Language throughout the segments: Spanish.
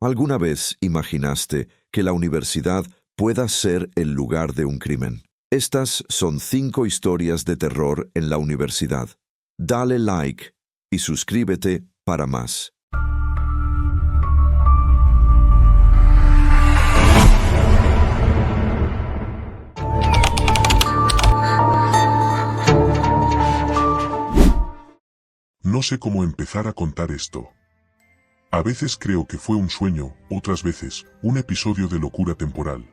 ¿Alguna vez imaginaste que la universidad pueda ser el lugar de un crimen? Estas son 5 historias de terror en la universidad. Dale like y suscríbete para más. No sé cómo empezar a contar esto. A veces creo que fue un sueño, otras veces, un episodio de locura temporal.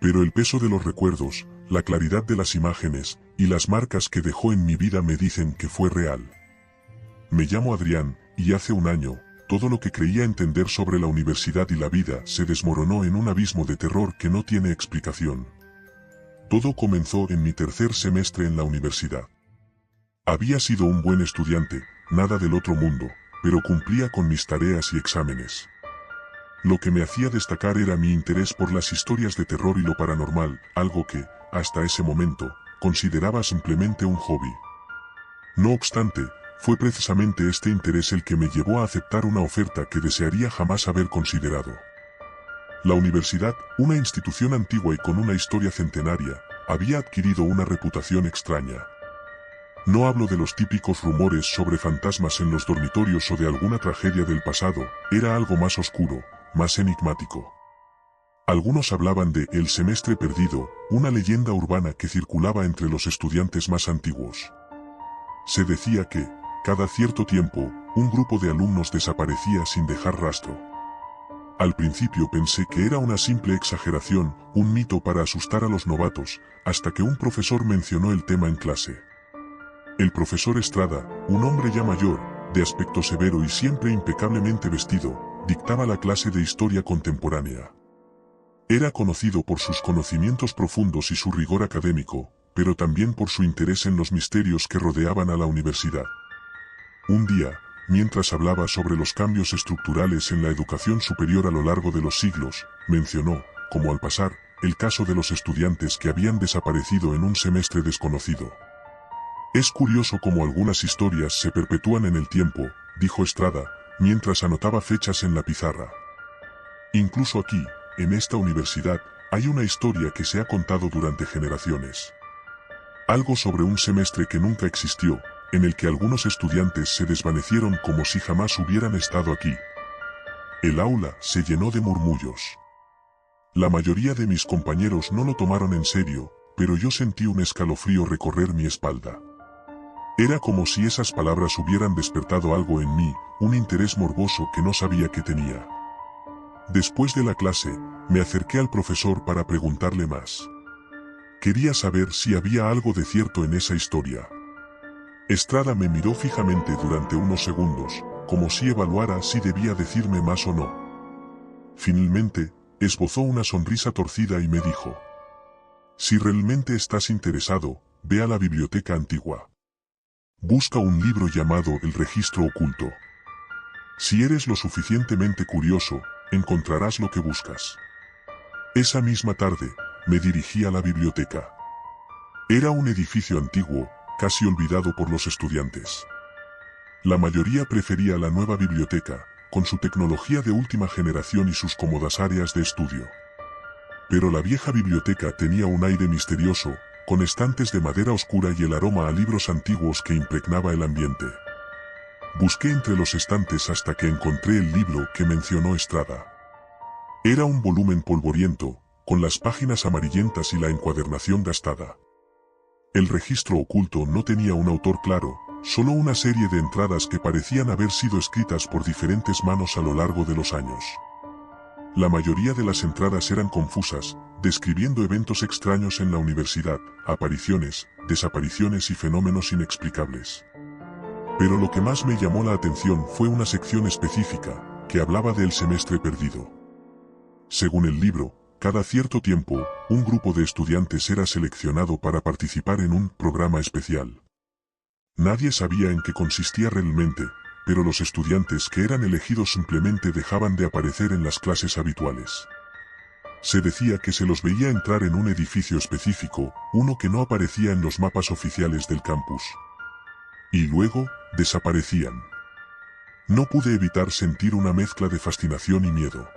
Pero el peso de los recuerdos, la claridad de las imágenes, y las marcas que dejó en mi vida me dicen que fue real. Me llamo Adrián, y hace un año, todo lo que creía entender sobre la universidad y la vida se desmoronó en un abismo de terror que no tiene explicación. Todo comenzó en mi tercer semestre en la universidad. Había sido un buen estudiante, nada del otro mundo, pero cumplía con mis tareas y exámenes. Lo que me hacía destacar era mi interés por las historias de terror y lo paranormal, algo que, hasta ese momento, consideraba simplemente un hobby. No obstante, fue precisamente este interés el que me llevó a aceptar una oferta que desearía jamás haber considerado. La universidad, una institución antigua y con una historia centenaria, había adquirido una reputación extraña. No hablo de los típicos rumores sobre fantasmas en los dormitorios o de alguna tragedia del pasado, era algo más oscuro, más enigmático. Algunos hablaban de El Semestre Perdido, una leyenda urbana que circulaba entre los estudiantes más antiguos. Se decía que, cada cierto tiempo, un grupo de alumnos desaparecía sin dejar rastro. Al principio pensé que era una simple exageración, un mito para asustar a los novatos, hasta que un profesor mencionó el tema en clase. El profesor Estrada, un hombre ya mayor, de aspecto severo y siempre impecablemente vestido, dictaba la clase de historia contemporánea. Era conocido por sus conocimientos profundos y su rigor académico, pero también por su interés en los misterios que rodeaban a la universidad. Un día, mientras hablaba sobre los cambios estructurales en la educación superior a lo largo de los siglos, mencionó, como al pasar, el caso de los estudiantes que habían desaparecido en un semestre desconocido. Es curioso cómo algunas historias se perpetúan en el tiempo, dijo Estrada, mientras anotaba fechas en la pizarra. Incluso aquí, en esta universidad, hay una historia que se ha contado durante generaciones. Algo sobre un semestre que nunca existió, en el que algunos estudiantes se desvanecieron como si jamás hubieran estado aquí. El aula se llenó de murmullos. La mayoría de mis compañeros no lo tomaron en serio, pero yo sentí un escalofrío recorrer mi espalda. Era como si esas palabras hubieran despertado algo en mí, un interés morboso que no sabía que tenía. Después de la clase, me acerqué al profesor para preguntarle más. Quería saber si había algo de cierto en esa historia. Estrada me miró fijamente durante unos segundos, como si evaluara si debía decirme más o no. Finalmente, esbozó una sonrisa torcida y me dijo: si realmente estás interesado, ve a la biblioteca antigua. Busca un libro llamado El Registro Oculto. Si eres lo suficientemente curioso, encontrarás lo que buscas. Esa misma tarde, me dirigí a la biblioteca. Era un edificio antiguo, casi olvidado por los estudiantes. La mayoría prefería la nueva biblioteca, con su tecnología de última generación y sus cómodas áreas de estudio. Pero la vieja biblioteca tenía un aire misterioso, con estantes de madera oscura y el aroma a libros antiguos que impregnaba el ambiente. Busqué entre los estantes hasta que encontré el libro que mencionó Estrada. Era un volumen polvoriento, con las páginas amarillentas y la encuadernación gastada. El registro oculto no tenía un autor claro, solo una serie de entradas que parecían haber sido escritas por diferentes manos a lo largo de los años. La mayoría de las entradas eran confusas, describiendo eventos extraños en la universidad, apariciones, desapariciones y fenómenos inexplicables. Pero lo que más me llamó la atención fue una sección específica, que hablaba del semestre perdido. Según el libro, cada cierto tiempo, un grupo de estudiantes era seleccionado para participar en un programa especial. Nadie sabía en qué consistía realmente, pero los estudiantes que eran elegidos simplemente dejaban de aparecer en las clases habituales. Se decía que se los veía entrar en un edificio específico, uno que no aparecía en los mapas oficiales del campus. Y luego, desaparecían. No pude evitar sentir una mezcla de fascinación y miedo.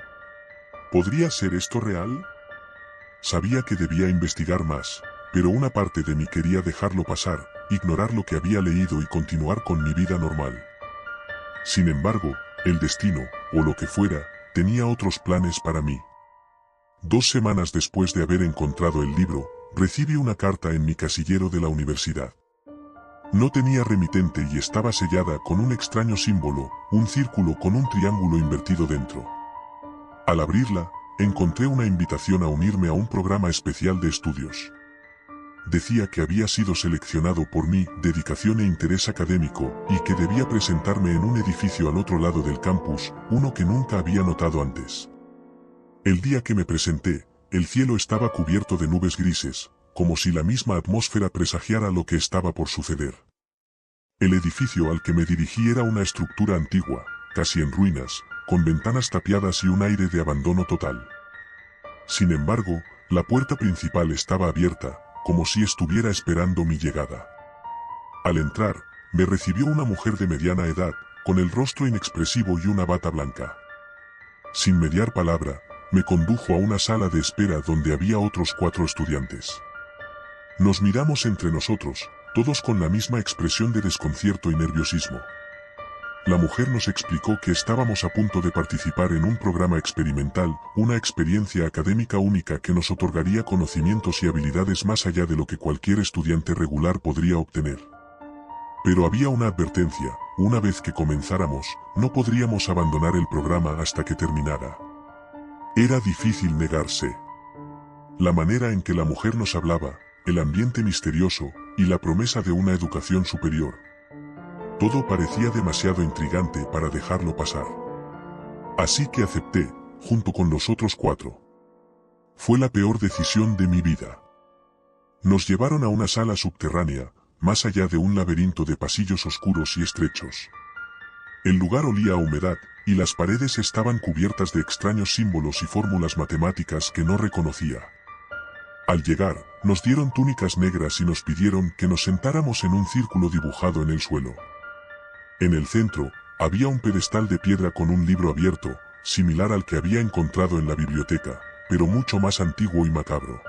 ¿Podría ser esto real? Sabía que debía investigar más, pero una parte de mí quería dejarlo pasar, ignorar lo que había leído y continuar con mi vida normal. Sin embargo, el destino, o lo que fuera, tenía otros planes para mí. 2 semanas después de haber encontrado el libro, recibí una carta en mi casillero de la universidad. No tenía remitente y estaba sellada con un extraño símbolo, un círculo con un triángulo invertido dentro. Al abrirla, encontré una invitación a unirme a un programa especial de estudios. Decía que había sido seleccionado por mi dedicación e interés académico y que debía presentarme en un edificio al otro lado del campus, uno que nunca había notado antes. El día que me presenté, el cielo estaba cubierto de nubes grises, como si la misma atmósfera presagiara lo que estaba por suceder. El edificio al que me dirigí era una estructura antigua, casi en ruinas, con ventanas tapiadas y un aire de abandono total. Sin embargo, la puerta principal estaba abierta, como si estuviera esperando mi llegada. Al entrar, me recibió una mujer de mediana edad, con el rostro inexpresivo y una bata blanca. Sin mediar palabra, me condujo a una sala de espera donde había otros 4 estudiantes. Nos miramos entre nosotros, todos con la misma expresión de desconcierto y nerviosismo. La mujer nos explicó que estábamos a punto de participar en un programa experimental, una experiencia académica única que nos otorgaría conocimientos y habilidades más allá de lo que cualquier estudiante regular podría obtener. Pero había una advertencia: una vez que comenzáramos, no podríamos abandonar el programa hasta que terminara. Era difícil negarse. La manera en que la mujer nos hablaba, el ambiente misterioso, y la promesa de una educación superior. Todo parecía demasiado intrigante para dejarlo pasar. Así que acepté, junto con los otros 4. Fue la peor decisión de mi vida. Nos llevaron a una sala subterránea, más allá de un laberinto de pasillos oscuros y estrechos. El lugar olía a humedad, y las paredes estaban cubiertas de extraños símbolos y fórmulas matemáticas que no reconocía. Al llegar, nos dieron túnicas negras y nos pidieron que nos sentáramos en un círculo dibujado en el suelo. En el centro, había un pedestal de piedra con un libro abierto, similar al que había encontrado en la biblioteca, pero mucho más antiguo y macabro.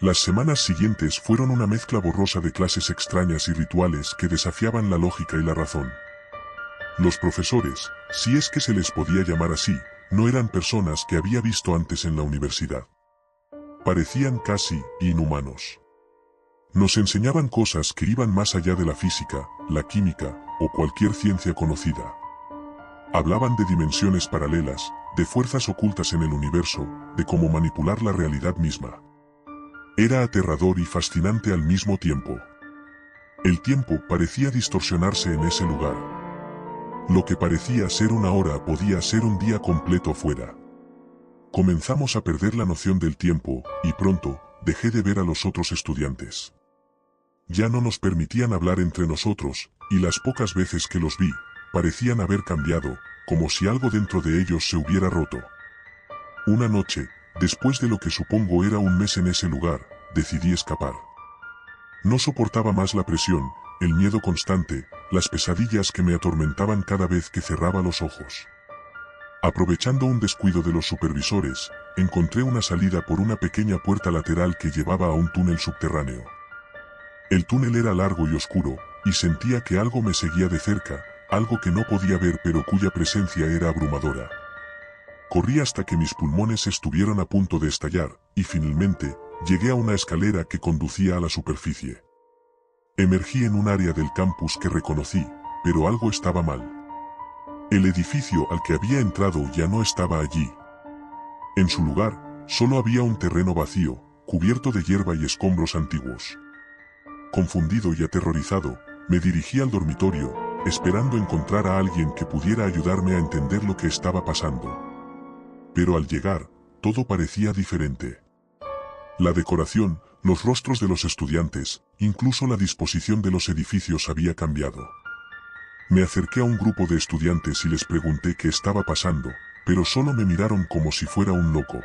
Las semanas siguientes fueron una mezcla borrosa de clases extrañas y rituales que desafiaban la lógica y la razón. Los profesores, si es que se les podía llamar así, no eran personas que había visto antes en la universidad. Parecían casi inhumanos. Nos enseñaban cosas que iban más allá de la física, la química, o cualquier ciencia conocida. Hablaban de dimensiones paralelas, de fuerzas ocultas en el universo, de cómo manipular la realidad misma. Era aterrador y fascinante al mismo tiempo. El tiempo parecía distorsionarse en ese lugar. Lo que parecía ser una hora podía ser un día completo fuera. Comenzamos a perder la noción del tiempo, y pronto, dejé de ver a los otros estudiantes. Ya no nos permitían hablar entre nosotros, y las pocas veces que los vi, parecían haber cambiado, como si algo dentro de ellos se hubiera roto. Una noche, después de lo que supongo era un mes en ese lugar, decidí escapar. No soportaba más la presión, el miedo constante, las pesadillas que me atormentaban cada vez que cerraba los ojos. Aprovechando un descuido de los supervisores, encontré una salida por una pequeña puerta lateral que llevaba a un túnel subterráneo. El túnel era largo y oscuro, y sentía que algo me seguía de cerca, algo que no podía ver pero cuya presencia era abrumadora. Corrí hasta que mis pulmones estuvieron a punto de estallar, y finalmente, llegué a una escalera que conducía a la superficie. Emergí en un área del campus que reconocí, pero algo estaba mal. El edificio al que había entrado ya no estaba allí. En su lugar, solo había un terreno vacío, cubierto de hierba y escombros antiguos. Confundido y aterrorizado, me dirigí al dormitorio, esperando encontrar a alguien que pudiera ayudarme a entender lo que estaba pasando. Pero al llegar, todo parecía diferente. La decoración, los rostros de los estudiantes, incluso la disposición de los edificios había cambiado. Me acerqué a un grupo de estudiantes y les pregunté qué estaba pasando, pero solo me miraron como si fuera un loco.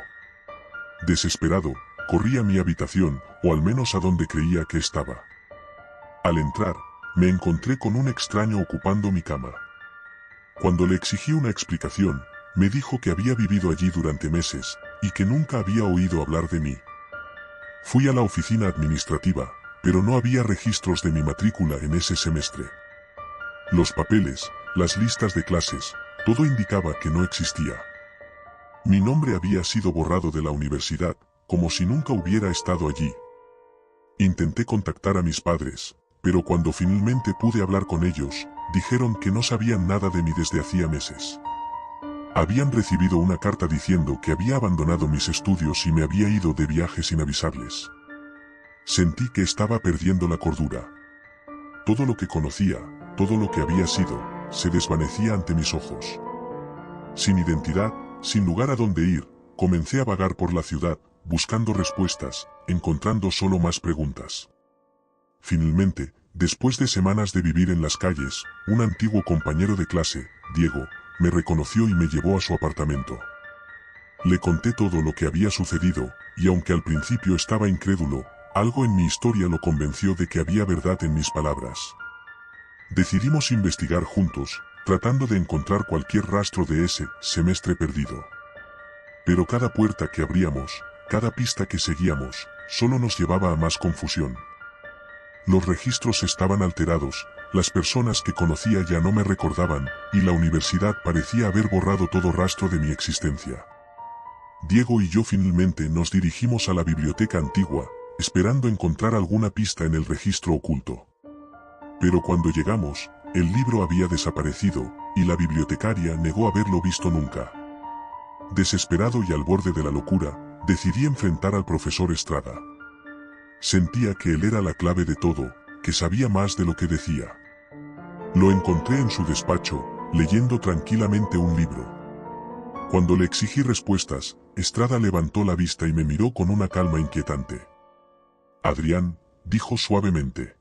Desesperado, corrí a mi habitación, o al menos a donde creía que estaba. Al entrar, me encontré con un extraño ocupando mi cama. Cuando le exigí una explicación, me dijo que había vivido allí durante meses y que nunca había oído hablar de mí. Fui a la oficina administrativa, pero no había registros de mi matrícula en ese semestre. Los papeles, las listas de clases, todo indicaba que no existía. Mi nombre había sido borrado de la universidad, como si nunca hubiera estado allí. Intenté contactar a mis padres, pero cuando finalmente pude hablar con ellos, dijeron que no sabían nada de mí desde hacía meses. Habían recibido una carta diciendo que había abandonado mis estudios y me había ido de viaje sin avisarles. Sentí que estaba perdiendo la cordura. Todo lo que conocía, todo lo que había sido, se desvanecía ante mis ojos. Sin identidad, sin lugar a donde ir, comencé a vagar por la ciudad, buscando respuestas, encontrando solo más preguntas. Finalmente, después de semanas de vivir en las calles, un antiguo compañero de clase, Diego, me reconoció y me llevó a su apartamento. Le conté todo lo que había sucedido, y aunque al principio estaba incrédulo, algo en mi historia lo convenció de que había verdad en mis palabras. Decidimos investigar juntos, tratando de encontrar cualquier rastro de ese semestre perdido. Pero cada puerta que abríamos, cada pista que seguíamos, solo nos llevaba a más confusión. Los registros estaban alterados, las personas que conocía ya no me recordaban, y la universidad parecía haber borrado todo rastro de mi existencia. Diego y yo finalmente nos dirigimos a la biblioteca antigua, esperando encontrar alguna pista en el registro oculto. Pero cuando llegamos, el libro había desaparecido, y la bibliotecaria negó haberlo visto nunca. Desesperado y al borde de la locura, decidí enfrentar al profesor Estrada. Sentía que él era la clave de todo, que sabía más de lo que decía. Lo encontré en su despacho, leyendo tranquilamente un libro. Cuando le exigí respuestas, Estrada levantó la vista y me miró con una calma inquietante. «Adrián», dijo suavemente,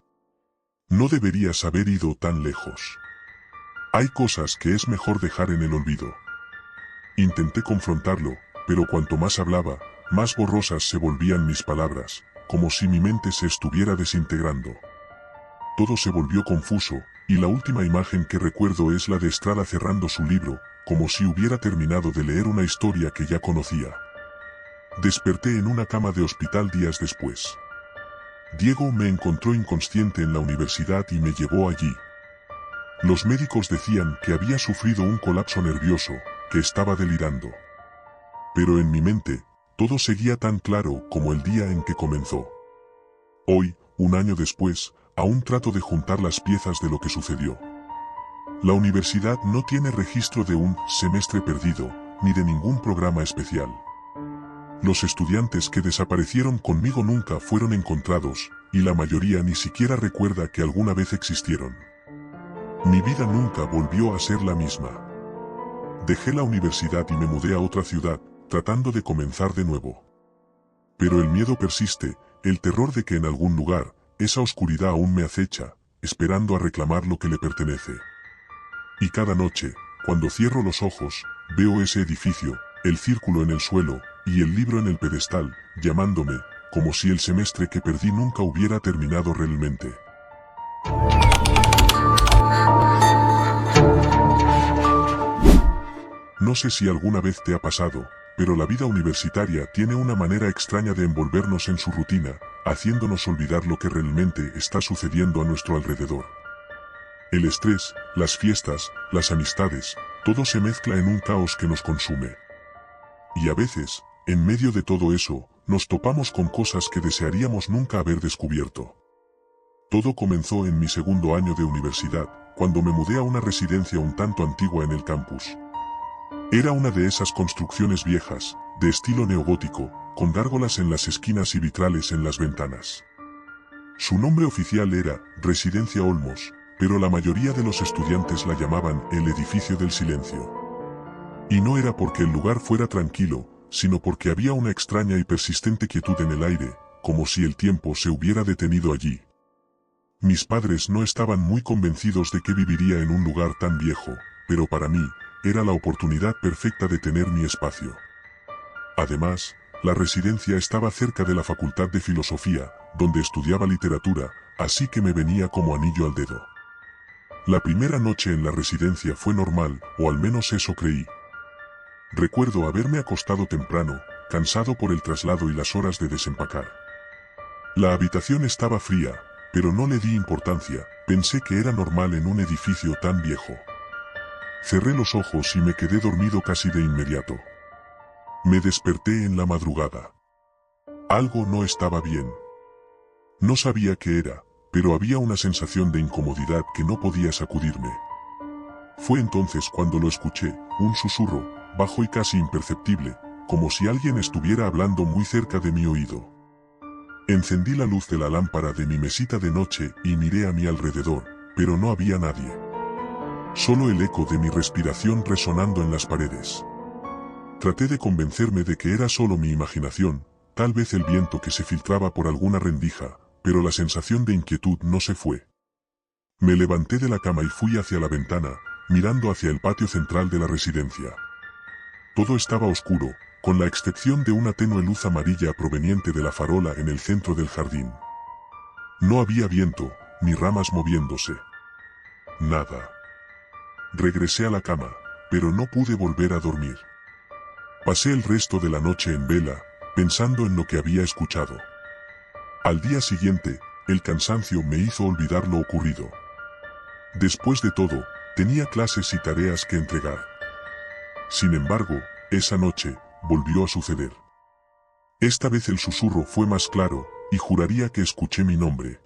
«no deberías haber ido tan lejos. Hay cosas que es mejor dejar en el olvido». Intenté confrontarlo, pero cuanto más hablaba, más borrosas se volvían mis palabras, como si mi mente se estuviera desintegrando. Todo se volvió confuso, y la última imagen que recuerdo es la de Estrada cerrando su libro, como si hubiera terminado de leer una historia que ya conocía. Desperté en una cama de hospital días después. Diego me encontró inconsciente en la universidad y me llevó allí. Los médicos decían que había sufrido un colapso nervioso, que estaba delirando. Pero en mi mente, todo seguía tan claro como el día en que comenzó. Hoy, un año después, aún trato de juntar las piezas de lo que sucedió. La universidad no tiene registro de un semestre perdido, ni de ningún programa especial. Los estudiantes que desaparecieron conmigo nunca fueron encontrados, y la mayoría ni siquiera recuerda que alguna vez existieron. Mi vida nunca volvió a ser la misma. Dejé la universidad y me mudé a otra ciudad, tratando de comenzar de nuevo. Pero el miedo persiste, el terror de que en algún lugar, esa oscuridad aún me acecha, esperando a reclamar lo que le pertenece. Y cada noche, cuando cierro los ojos, veo ese edificio, el círculo en el suelo, y el libro en el pedestal, llamándome, como si el semestre que perdí nunca hubiera terminado realmente. No sé si alguna vez te ha pasado, pero la vida universitaria tiene una manera extraña de envolvernos en su rutina, haciéndonos olvidar lo que realmente está sucediendo a nuestro alrededor. El estrés, las fiestas, las amistades, todo se mezcla en un caos que nos consume. Y a veces, en medio de todo eso, nos topamos con cosas que desearíamos nunca haber descubierto. Todo comenzó en mi segundo año de universidad, cuando me mudé a una residencia un tanto antigua en el campus. Era una de esas construcciones viejas, de estilo neogótico, con gárgolas en las esquinas y vitrales en las ventanas. Su nombre oficial era Residencia Olmos, pero la mayoría de los estudiantes la llamaban el Edificio del Silencio. Y no era porque el lugar fuera tranquilo, sino porque había una extraña y persistente quietud en el aire, como si el tiempo se hubiera detenido allí. Mis padres no estaban muy convencidos de que viviría en un lugar tan viejo, pero para mí, era la oportunidad perfecta de tener mi espacio. Además, la residencia estaba cerca de la Facultad de Filosofía, donde estudiaba literatura, así que me venía como anillo al dedo. La primera noche en la residencia fue normal, o al menos eso creí. Recuerdo haberme acostado temprano, cansado por el traslado y las horas de desempacar. La habitación estaba fría, pero no le di importancia, pensé que era normal en un edificio tan viejo. Cerré los ojos y me quedé dormido casi de inmediato. Me desperté en la madrugada. Algo no estaba bien. No sabía qué era, pero había una sensación de incomodidad que no podía sacudirme. Fue entonces cuando lo escuché, un susurro, bajo y casi imperceptible, como si alguien estuviera hablando muy cerca de mi oído. Encendí la luz de la lámpara de mi mesita de noche y miré a mi alrededor, pero no había nadie. Solo el eco de mi respiración resonando en las paredes. Traté de convencerme de que era solo mi imaginación, tal vez el viento que se filtraba por alguna rendija, pero la sensación de inquietud no se fue. Me levanté de la cama y fui hacia la ventana, mirando hacia el patio central de la residencia. Todo estaba oscuro, con la excepción de una tenue luz amarilla proveniente de la farola en el centro del jardín. No había viento, ni ramas moviéndose. Nada. Regresé a la cama, pero no pude volver a dormir. Pasé el resto de la noche en vela, pensando en lo que había escuchado. Al día siguiente, el cansancio me hizo olvidar lo ocurrido. Después de todo, tenía clases y tareas que entregar. Sin embargo, esa noche, volvió a suceder. Esta vez el susurro fue más claro, y juraría que escuché mi nombre.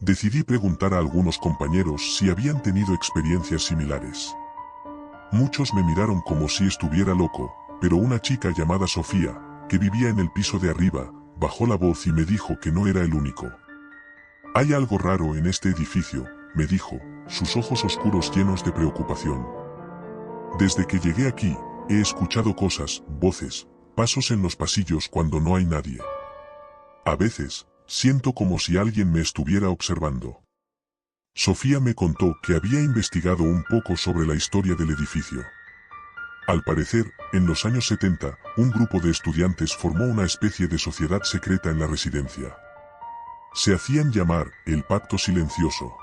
Decidí preguntar a algunos compañeros si habían tenido experiencias similares. Muchos me miraron como si estuviera loco, pero una chica llamada Sofía, que vivía en el piso de arriba, bajó la voz y me dijo que no era el único. Hay algo raro en este edificio, me dijo, sus ojos oscuros llenos de preocupación. Desde que llegué aquí, he escuchado cosas, voces, pasos en los pasillos cuando no hay nadie. A veces, siento como si alguien me estuviera observando. Sofía me contó que había investigado un poco sobre la historia del edificio. Al parecer, en los años 70, un grupo de estudiantes formó una especie de sociedad secreta en la residencia. Se hacían llamar el Pacto Silencioso.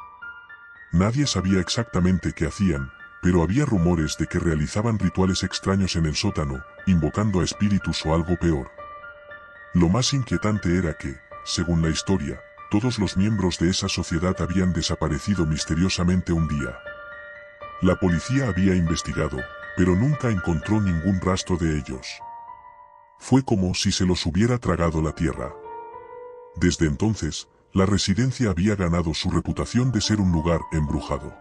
Nadie sabía exactamente qué hacían, pero había rumores de que realizaban rituales extraños en el sótano, invocando a espíritus o algo peor. Lo más inquietante era que, según la historia, todos los miembros de esa sociedad habían desaparecido misteriosamente un día. La policía había investigado, pero nunca encontró ningún rastro de ellos. Fue como si se los hubiera tragado la tierra. Desde entonces, la residencia había ganado su reputación de ser un lugar embrujado.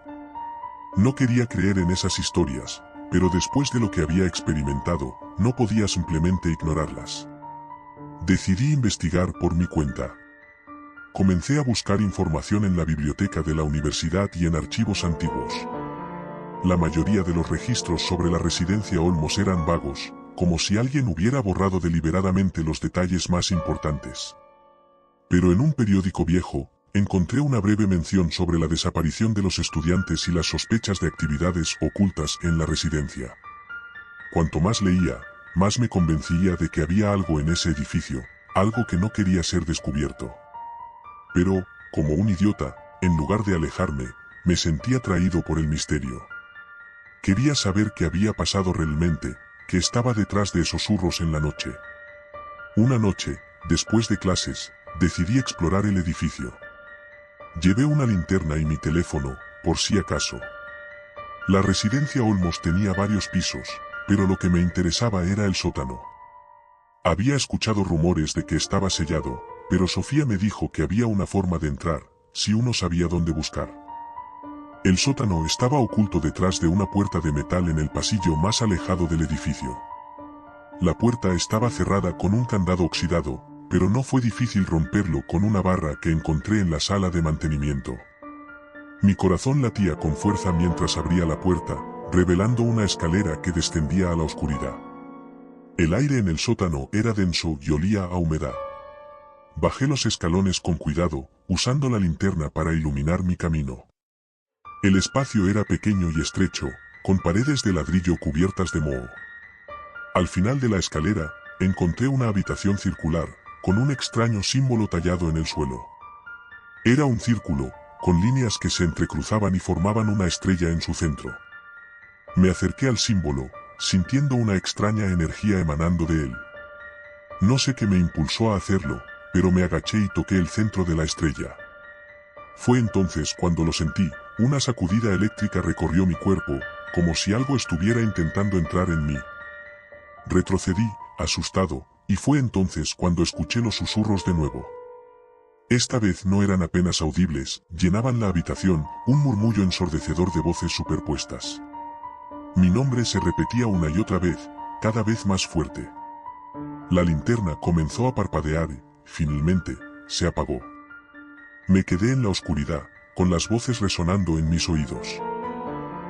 No quería creer en esas historias, pero después de lo que había experimentado, no podía simplemente ignorarlas. Decidí investigar por mi cuenta. Comencé a buscar información en la biblioteca de la universidad y en archivos antiguos. La mayoría de los registros sobre la residencia Olmos eran vagos, como si alguien hubiera borrado deliberadamente los detalles más importantes. Pero en un periódico viejo, encontré una breve mención sobre la desaparición de los estudiantes y las sospechas de actividades ocultas en la residencia. Cuanto más leía, más me convencía de que había algo en ese edificio, algo que no quería ser descubierto. Pero, como un idiota, en lugar de alejarme, me sentí atraído por el misterio. Quería saber qué había pasado realmente, qué estaba detrás de esos susurros en la noche. Una noche, después de clases, decidí explorar el edificio. Llevé una linterna y mi teléfono, por si acaso. La residencia Olmos tenía varios pisos, pero lo que me interesaba era el sótano. Había escuchado rumores de que estaba sellado, pero Sofía me dijo que había una forma de entrar, si uno sabía dónde buscar. El sótano estaba oculto detrás de una puerta de metal en el pasillo más alejado del edificio. La puerta estaba cerrada con un candado oxidado, pero no fue difícil romperlo con una barra que encontré en la sala de mantenimiento. Mi corazón latía con fuerza mientras abría la puerta, revelando una escalera que descendía a la oscuridad. El aire en el sótano era denso y olía a humedad. Bajé los escalones con cuidado, usando la linterna para iluminar mi camino. El espacio era pequeño y estrecho, con paredes de ladrillo cubiertas de moho. Al final de la escalera, encontré una habitación circular, con un extraño símbolo tallado en el suelo. Era un círculo, con líneas que se entrecruzaban y formaban una estrella en su centro. Me acerqué al símbolo, sintiendo una extraña energía emanando de él. No sé qué me impulsó a hacerlo, pero me agaché y toqué el centro de la estrella. Fue entonces cuando lo sentí, una sacudida eléctrica recorrió mi cuerpo, como si algo estuviera intentando entrar en mí. Retrocedí, asustado, y fue entonces cuando escuché los susurros de nuevo. Esta vez no eran apenas audibles, llenaban la habitación, un murmullo ensordecedor de voces superpuestas. Mi nombre se repetía una y otra vez, cada vez más fuerte. La linterna comenzó a parpadear y, finalmente, se apagó. Me quedé en la oscuridad, con las voces resonando en mis oídos.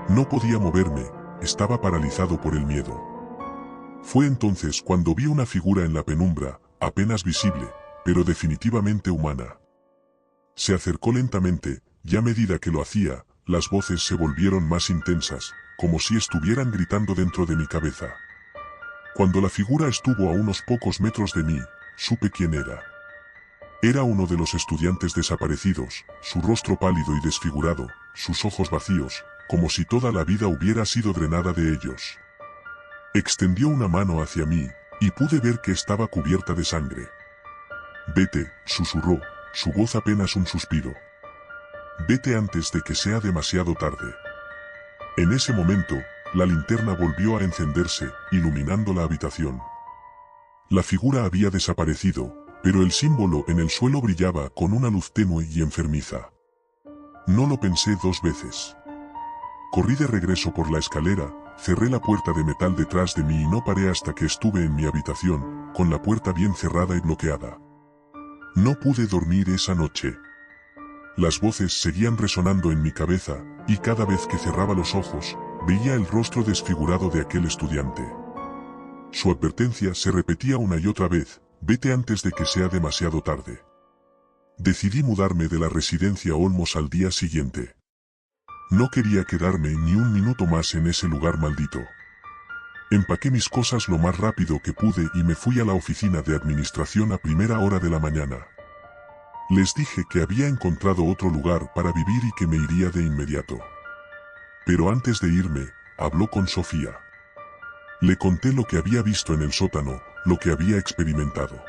No podía moverme, estaba paralizado por el miedo. Fue entonces cuando vi una figura en la penumbra, apenas visible, pero definitivamente humana. Se acercó lentamente, y a medida que lo hacía, las voces se volvieron más intensas, como si estuvieran gritando dentro de mi cabeza. Cuando la figura estuvo a unos pocos metros de mí, supe quién era. Era uno de los estudiantes desaparecidos, su rostro pálido y desfigurado, sus ojos vacíos, como si toda la vida hubiera sido drenada de ellos. Extendió una mano hacia mí, y pude ver que estaba cubierta de sangre. «Vete», susurró, su voz apenas un suspiro. «Vete antes de que sea demasiado tarde». En ese momento, la linterna volvió a encenderse, iluminando la habitación. La figura había desaparecido, pero el símbolo en el suelo brillaba con una luz tenue y enfermiza. No lo pensé dos veces. Corrí de regreso por la escalera, cerré la puerta de metal detrás de mí y no paré hasta que estuve en mi habitación, con la puerta bien cerrada y bloqueada. No pude dormir esa noche. Las voces seguían resonando en mi cabeza, y cada vez que cerraba los ojos, veía el rostro desfigurado de aquel estudiante. Su advertencia se repetía una y otra vez: «Vete antes de que sea demasiado tarde». Decidí mudarme de la residencia Olmos al día siguiente. No quería quedarme ni un minuto más en ese lugar maldito. Empaqué mis cosas lo más rápido que pude y me fui a la oficina de administración a primera hora de la mañana. Les dije que había encontrado otro lugar para vivir y que me iría de inmediato. Pero antes de irme, habló con Sofía. Le conté lo que había visto en el sótano, lo que había experimentado.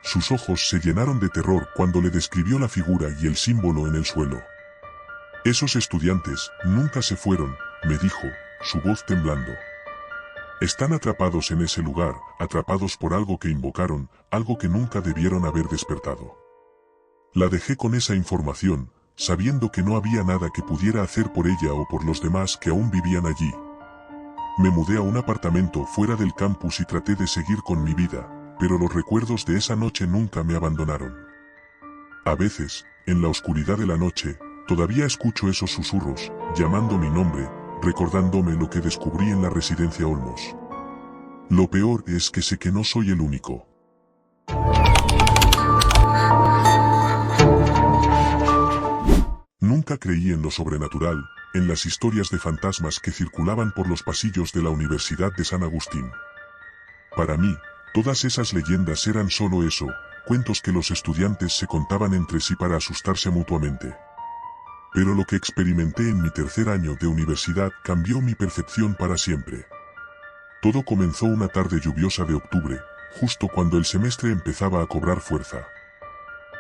Sus ojos se llenaron de terror cuando le describió la figura y el símbolo en el suelo. «Esos estudiantes nunca se fueron», me dijo, su voz temblando. «Están atrapados en ese lugar, atrapados por algo que invocaron, algo que nunca debieron haber despertado». La dejé con esa información, sabiendo que no había nada que pudiera hacer por ella o por los demás que aún vivían allí. Me mudé a un apartamento fuera del campus y traté de seguir con mi vida, pero los recuerdos de esa noche nunca me abandonaron. A veces, en la oscuridad de la noche, todavía escucho esos susurros, llamando mi nombre, recordándome lo que descubrí en la residencia Olmos. Lo peor es que sé que no soy el único. Nunca creí en lo sobrenatural, en las historias de fantasmas que circulaban por los pasillos de la Universidad de San Agustín. Para mí, todas esas leyendas eran solo eso, cuentos que los estudiantes se contaban entre sí para asustarse mutuamente. Pero lo que experimenté en mi tercer año de universidad cambió mi percepción para siempre. Todo comenzó una tarde lluviosa de octubre, justo cuando el semestre empezaba a cobrar fuerza.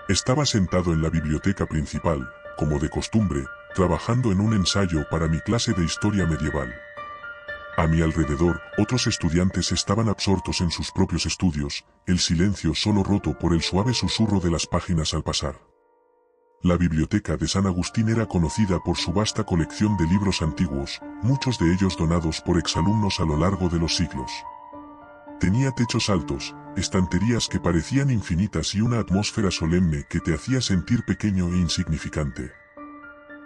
Estaba sentado en la biblioteca principal, como de costumbre, trabajando en un ensayo para mi clase de historia medieval. A mi alrededor, otros estudiantes estaban absortos en sus propios estudios, el silencio solo roto por el suave susurro de las páginas al pasar. La biblioteca de San Agustín era conocida por su vasta colección de libros antiguos, muchos de ellos donados por exalumnos a lo largo de los siglos. Tenía techos altos, estanterías que parecían infinitas y una atmósfera solemne que te hacía sentir pequeño e insignificante.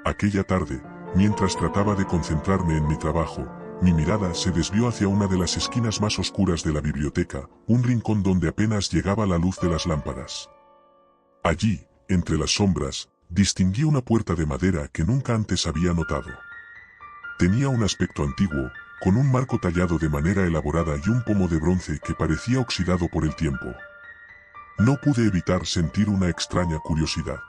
Aquella tarde, mientras trataba de concentrarme en mi trabajo, mi mirada se desvió hacia una de las esquinas más oscuras de la biblioteca, un rincón donde apenas llegaba la luz de las lámparas. Allí, entre las sombras, distinguí una puerta de madera que nunca antes había notado. Tenía un aspecto antiguo, con un marco tallado de manera elaborada y un pomo de bronce que parecía oxidado por el tiempo. No pude evitar sentir una extraña curiosidad.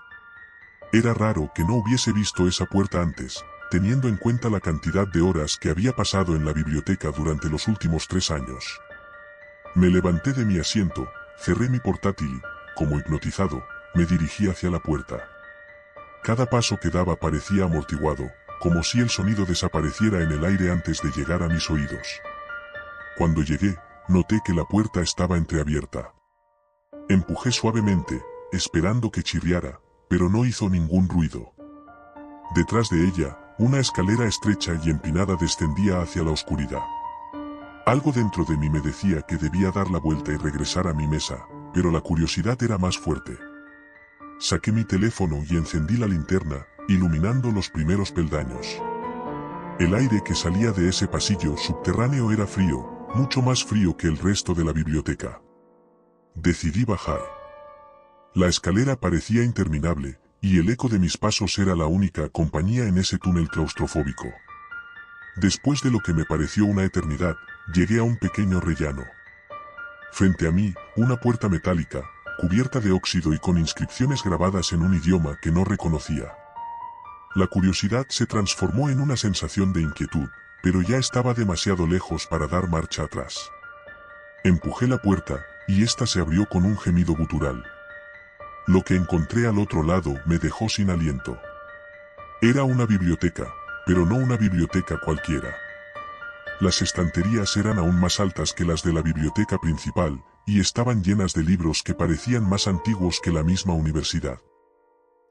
Era raro que no hubiese visto esa puerta antes, teniendo en cuenta la cantidad de horas que había pasado en la biblioteca durante los últimos 3 años. Me levanté de mi asiento, cerré mi portátil y, como hipnotizado, me dirigí hacia la puerta. Cada paso que daba parecía amortiguado, como si el sonido desapareciera en el aire antes de llegar a mis oídos. Cuando llegué, noté que la puerta estaba entreabierta. Empujé suavemente, esperando que chirriara, pero no hizo ningún ruido. Detrás de ella, una escalera estrecha y empinada descendía hacia la oscuridad. Algo dentro de mí me decía que debía dar la vuelta y regresar a mi mesa, pero la curiosidad era más fuerte. Saqué mi teléfono y encendí la linterna, iluminando los primeros peldaños. El aire que salía de ese pasillo subterráneo era frío, mucho más frío que el resto de la biblioteca. Decidí bajar. La escalera parecía interminable, y el eco de mis pasos era la única compañía en ese túnel claustrofóbico. Después de lo que me pareció una eternidad, llegué a un pequeño rellano. Frente a mí, una puerta metálica, cubierta de óxido y con inscripciones grabadas en un idioma que no reconocía. La curiosidad se transformó en una sensación de inquietud, pero ya estaba demasiado lejos para dar marcha atrás. Empujé la puerta, y ésta se abrió con un gemido gutural. Lo que encontré al otro lado me dejó sin aliento. Era una biblioteca, pero no una biblioteca cualquiera. Las estanterías eran aún más altas que las de la biblioteca principal, y estaban llenas de libros que parecían más antiguos que la misma universidad.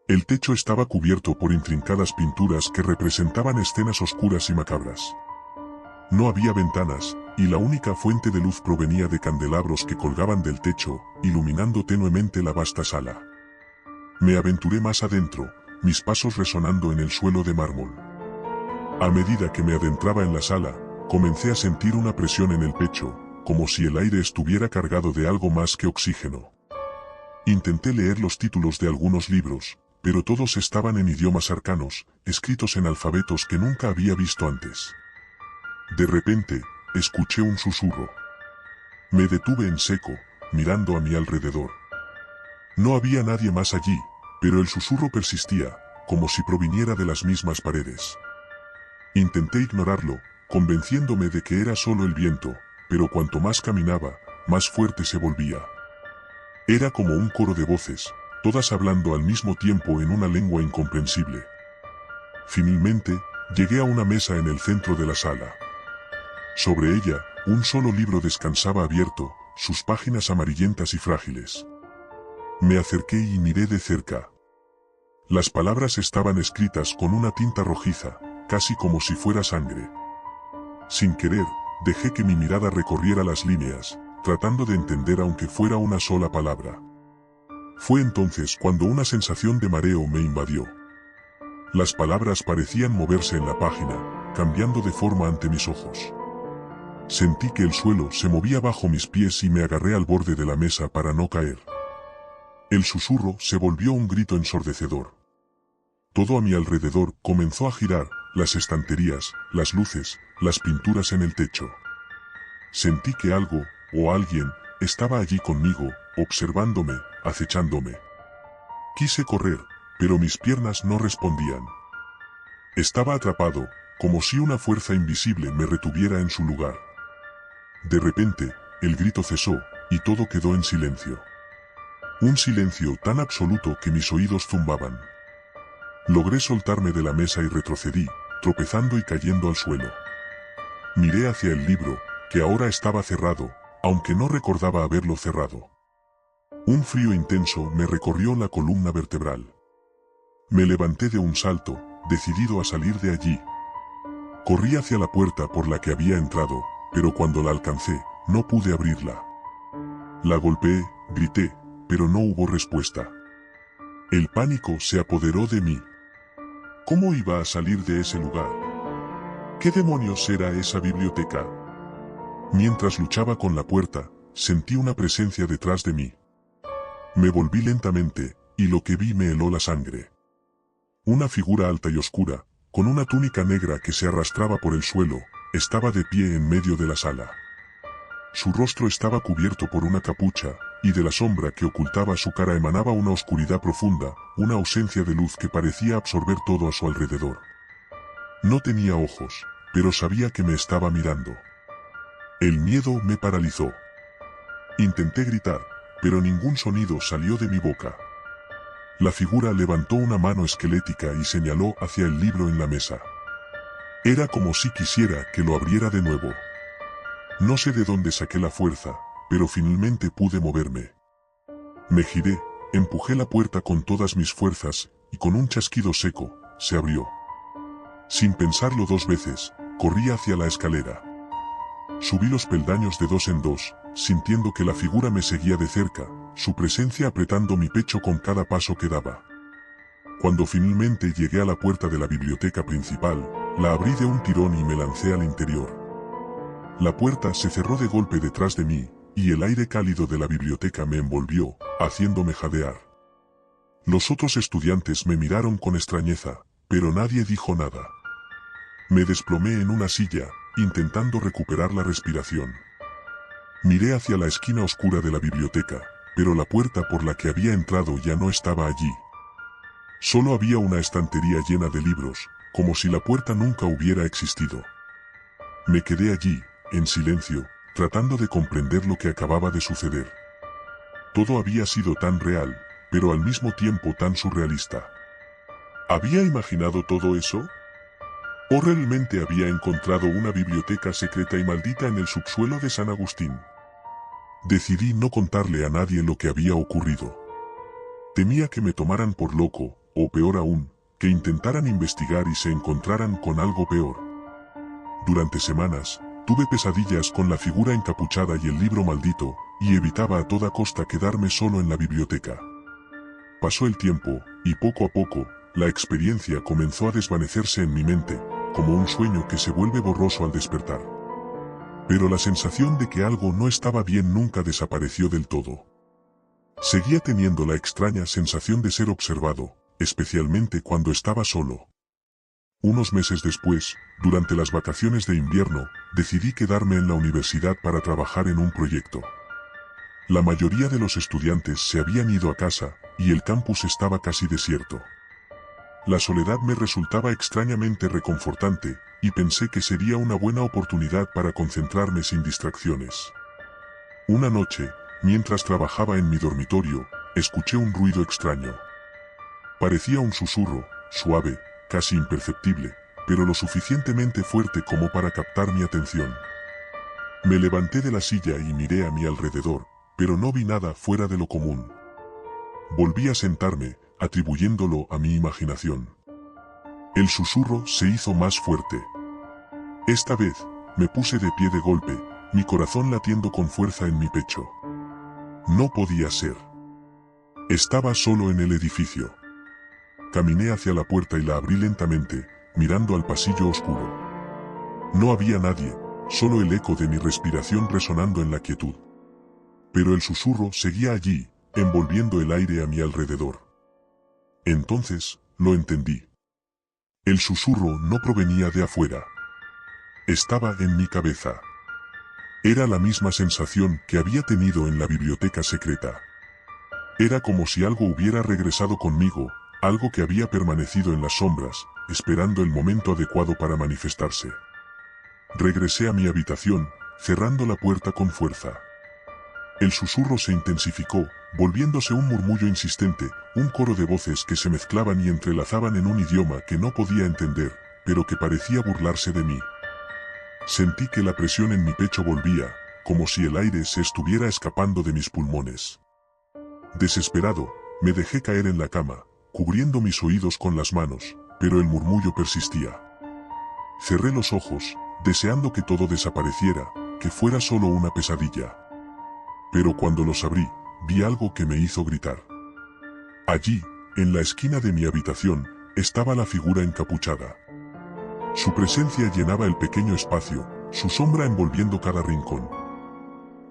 El techo estaba cubierto por intrincadas pinturas que representaban escenas oscuras y macabras. No había ventanas, y la única fuente de luz provenía de candelabros que colgaban del techo, iluminando tenuemente la vasta sala. Me aventuré más adentro, mis pasos resonando en el suelo de mármol. A medida que me adentraba en la sala, comencé a sentir una presión en el pecho, como si el aire estuviera cargado de algo más que oxígeno. Intenté leer los títulos de algunos libros, pero todos estaban en idiomas arcanos, escritos en alfabetos que nunca había visto antes. De repente, escuché un susurro. Me detuve en seco, mirando a mi alrededor. No había nadie más allí, pero el susurro persistía, como si proviniera de las mismas paredes. Intenté ignorarlo, convenciéndome de que era solo el viento, pero cuanto más caminaba, más fuerte se volvía. Era como un coro de voces, todas hablando al mismo tiempo en una lengua incomprensible. Finalmente, llegué a una mesa en el centro de la sala. Sobre ella, un solo libro descansaba abierto, sus páginas amarillentas y frágiles. Me acerqué y miré de cerca. Las palabras estaban escritas con una tinta rojiza, casi como si fuera sangre. Sin querer, dejé que mi mirada recorriera las líneas, tratando de entender aunque fuera una sola palabra. Fue entonces cuando una sensación de mareo me invadió. Las palabras parecían moverse en la página, cambiando de forma ante mis ojos. Sentí que el suelo se movía bajo mis pies y me agarré al borde de la mesa para no caer. El susurro se volvió un grito ensordecedor. Todo a mi alrededor comenzó a girar, las estanterías, las luces, las pinturas en el techo. Sentí que algo, o alguien, estaba allí conmigo, observándome, acechándome. Quise correr, pero mis piernas no respondían. Estaba atrapado, como si una fuerza invisible me retuviera en su lugar. De repente, el grito cesó, y todo quedó en silencio. Un silencio tan absoluto que mis oídos zumbaban. Logré soltarme de la mesa y retrocedí, tropezando y cayendo al suelo. Miré hacia el libro, que ahora estaba cerrado, aunque no recordaba haberlo cerrado. Un frío intenso me recorrió la columna vertebral. Me levanté de un salto, decidido a salir de allí. Corrí hacia la puerta por la que había entrado, pero cuando la alcancé, no pude abrirla. La golpeé, grité, pero no hubo respuesta. El pánico se apoderó de mí. ¿Cómo iba a salir de ese lugar? ¿Qué demonios era esa biblioteca? Mientras luchaba con la puerta, sentí una presencia detrás de mí. Me volví lentamente, y lo que vi me heló la sangre. Una figura alta y oscura, con una túnica negra que se arrastraba por el suelo, estaba de pie en medio de la sala. Su rostro estaba cubierto por una capucha, y de la sombra que ocultaba su cara emanaba una oscuridad profunda, una ausencia de luz que parecía absorber todo a su alrededor. No tenía ojos, pero sabía que me estaba mirando. El miedo me paralizó. Intenté gritar, pero ningún sonido salió de mi boca. La figura levantó una mano esquelética y señaló hacia el libro en la mesa. Era como si quisiera que lo abriera de nuevo. No sé de dónde saqué la fuerza, pero finalmente pude moverme. Me giré, empujé la puerta con todas mis fuerzas, y con un chasquido seco, se abrió. Sin pensarlo 2 veces, corrí hacia la escalera. Subí los peldaños de 2 en 2, sintiendo que la figura me seguía de cerca, su presencia apretando mi pecho con cada paso que daba. Cuando finalmente llegué a la puerta de la biblioteca principal, la abrí de un tirón y me lancé al interior. La puerta se cerró de golpe detrás de mí, y el aire cálido de la biblioteca me envolvió, haciéndome jadear. Los otros estudiantes me miraron con extrañeza, pero nadie dijo nada. Me desplomé en una silla, intentando recuperar la respiración. Miré hacia la esquina oscura de la biblioteca, pero la puerta por la que había entrado ya no estaba allí. Solo había una estantería llena de libros, como si la puerta nunca hubiera existido. Me quedé allí, en silencio, tratando de comprender lo que acababa de suceder. Todo había sido tan real, pero al mismo tiempo tan surrealista. ¿Había imaginado todo eso? ¿O realmente había encontrado una biblioteca secreta y maldita en el subsuelo de San Agustín? Decidí no contarle a nadie lo que había ocurrido. Temía que me tomaran por loco, o peor aún, que intentaran investigar y se encontraran con algo peor. Durante semanas, tuve pesadillas con la figura encapuchada y el libro maldito, y evitaba a toda costa quedarme solo en la biblioteca. Pasó el tiempo, y poco a poco, la experiencia comenzó a desvanecerse en mi mente, como un sueño que se vuelve borroso al despertar. Pero la sensación de que algo no estaba bien nunca desapareció del todo. Seguía teniendo la extraña sensación de ser observado, especialmente cuando estaba solo. Unos meses después, durante las vacaciones de invierno, decidí quedarme en la universidad para trabajar en un proyecto. La mayoría de los estudiantes se habían ido a casa, y el campus estaba casi desierto. La soledad me resultaba extrañamente reconfortante, y pensé que sería una buena oportunidad para concentrarme sin distracciones. Una noche, mientras trabajaba en mi dormitorio, escuché un ruido extraño. Parecía un susurro, suave, casi imperceptible, pero lo suficientemente fuerte como para captar mi atención. Me levanté de la silla y miré a mi alrededor, pero no vi nada fuera de lo común. Volví a sentarme, atribuyéndolo a mi imaginación. El susurro se hizo más fuerte. Esta vez, me puse de pie de golpe, mi corazón latiendo con fuerza en mi pecho. No podía ser. Estaba solo en el edificio. Caminé hacia la puerta y la abrí lentamente, mirando al pasillo oscuro. No había nadie, solo el eco de mi respiración resonando en la quietud. Pero el susurro seguía allí, envolviendo el aire a mi alrededor. Entonces, lo entendí. El susurro no provenía de afuera. Estaba en mi cabeza. Era la misma sensación que había tenido en la biblioteca secreta. Era como si algo hubiera regresado conmigo, algo que había permanecido en las sombras, esperando el momento adecuado para manifestarse. Regresé a mi habitación, cerrando la puerta con fuerza. El susurro se intensificó, volviéndose un murmullo insistente, un coro de voces que se mezclaban y entrelazaban en un idioma que no podía entender, pero que parecía burlarse de mí. Sentí que la presión en mi pecho volvía, como si el aire se estuviera escapando de mis pulmones. Desesperado, me dejé caer en la cama, cubriendo mis oídos con las manos, pero el murmullo persistía. Cerré los ojos, deseando que todo desapareciera, que fuera solo una pesadilla. Pero cuando los abrí, vi algo que me hizo gritar. Allí, en la esquina de mi habitación, estaba la figura encapuchada. Su presencia llenaba el pequeño espacio, su sombra envolviendo cada rincón.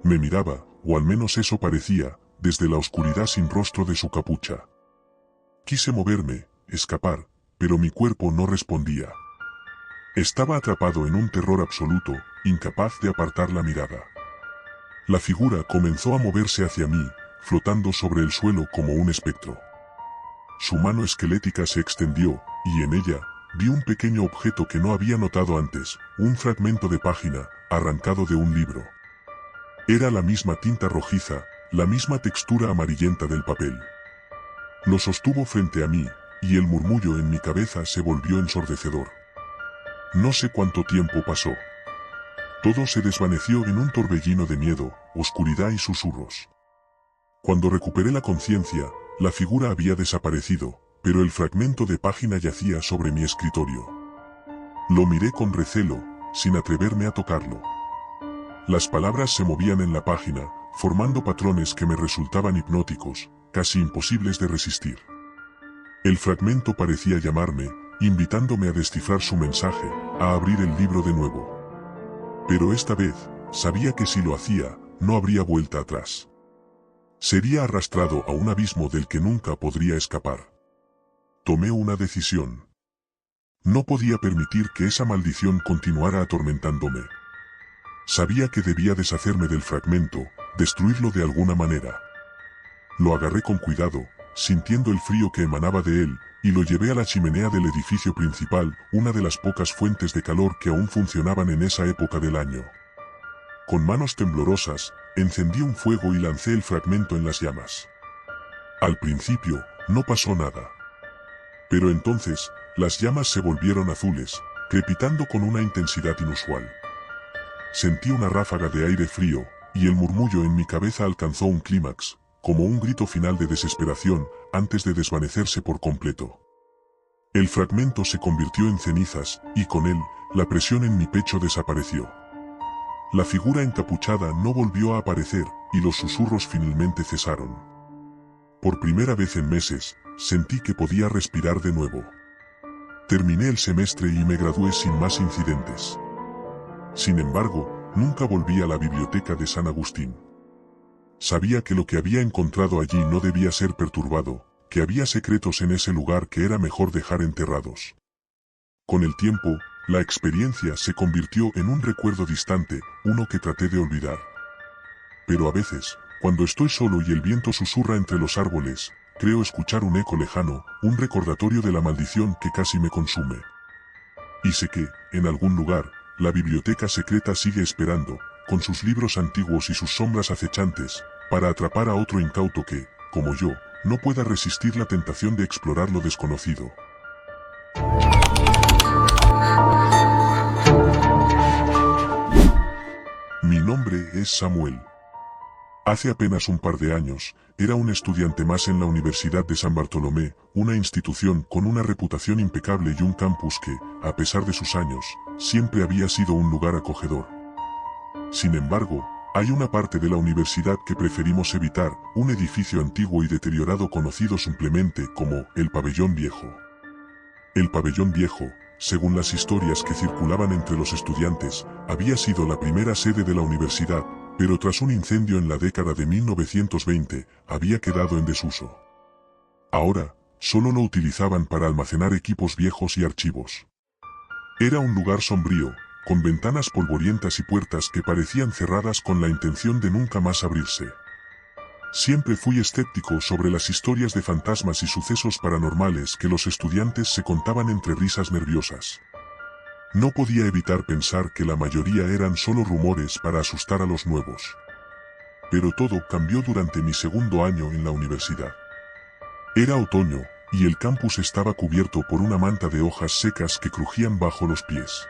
Me miraba, o al menos eso parecía, desde la oscuridad sin rostro de su capucha. Quise moverme, escapar, pero mi cuerpo no respondía. Estaba atrapado en un terror absoluto, incapaz de apartar la mirada. La figura comenzó a moverse hacia mí, flotando sobre el suelo como un espectro. Su mano esquelética se extendió, y en ella, vi un pequeño objeto que no había notado antes, un fragmento de página, arrancado de un libro. Era la misma tinta rojiza, la misma textura amarillenta del papel. Lo sostuvo frente a mí, y el murmullo en mi cabeza se volvió ensordecedor. No sé cuánto tiempo pasó. Todo se desvaneció en un torbellino de miedo, oscuridad y susurros. Cuando recuperé la conciencia, la figura había desaparecido, pero el fragmento de página yacía sobre mi escritorio. Lo miré con recelo, sin atreverme a tocarlo. Las palabras se movían en la página, formando patrones que me resultaban hipnóticos, casi imposibles de resistir. El fragmento parecía llamarme, invitándome a descifrar su mensaje, a abrir el libro de nuevo. Pero esta vez, sabía que si lo hacía, no habría vuelta atrás. Sería arrastrado a un abismo del que nunca podría escapar. Tomé una decisión. No podía permitir que esa maldición continuara atormentándome. Sabía que debía deshacerme del fragmento, destruirlo de alguna manera. Lo agarré con cuidado, sintiendo el frío que emanaba de él, y lo llevé a la chimenea del edificio principal, una de las pocas fuentes de calor que aún funcionaban en esa época del año. Con manos temblorosas, encendí un fuego y lancé el fragmento en las llamas. Al principio, no pasó nada. Pero entonces, las llamas se volvieron azules, crepitando con una intensidad inusual. Sentí una ráfaga de aire frío, y el murmullo en mi cabeza alcanzó un clímax, como un grito final de desesperación, antes de desvanecerse por completo. El fragmento se convirtió en cenizas, y con él, la presión en mi pecho desapareció. La figura encapuchada no volvió a aparecer, y los susurros finalmente cesaron. Por primera vez en meses, sentí que podía respirar de nuevo. Terminé el semestre y me gradué sin más incidentes. Sin embargo, nunca volví a la biblioteca de San Agustín. Sabía que lo que había encontrado allí no debía ser perturbado, que había secretos en ese lugar que era mejor dejar enterrados. Con el tiempo, la experiencia se convirtió en un recuerdo distante, uno que traté de olvidar. Pero a veces, cuando estoy solo y el viento susurra entre los árboles, creo escuchar un eco lejano, un recordatorio de la maldición que casi me consume. Y sé que, en algún lugar, la biblioteca secreta sigue esperando, con sus libros antiguos y sus sombras acechantes, para atrapar a otro incauto que, como yo, no pueda resistir la tentación de explorar lo desconocido. Mi nombre es Samuel. Hace apenas un par de años, era un estudiante más en la Universidad de San Bartolomé, una institución con una reputación impecable y un campus que, a pesar de sus años, siempre había sido un lugar acogedor. Sin embargo, hay una parte de la universidad que preferimos evitar, un edificio antiguo y deteriorado conocido simplemente como el Pabellón Viejo. El Pabellón Viejo, según las historias que circulaban entre los estudiantes, había sido la primera sede de la universidad, pero tras un incendio en la década de 1920, había quedado en desuso. Ahora, solo lo utilizaban para almacenar equipos viejos y archivos. Era un lugar sombrío, con ventanas polvorientas y puertas que parecían cerradas con la intención de nunca más abrirse. Siempre fui escéptico sobre las historias de fantasmas y sucesos paranormales que los estudiantes se contaban entre risas nerviosas. No podía evitar pensar que la mayoría eran solo rumores para asustar a los nuevos. Pero todo cambió durante mi segundo año en la universidad. Era otoño, y el campus estaba cubierto por una manta de hojas secas que crujían bajo los pies.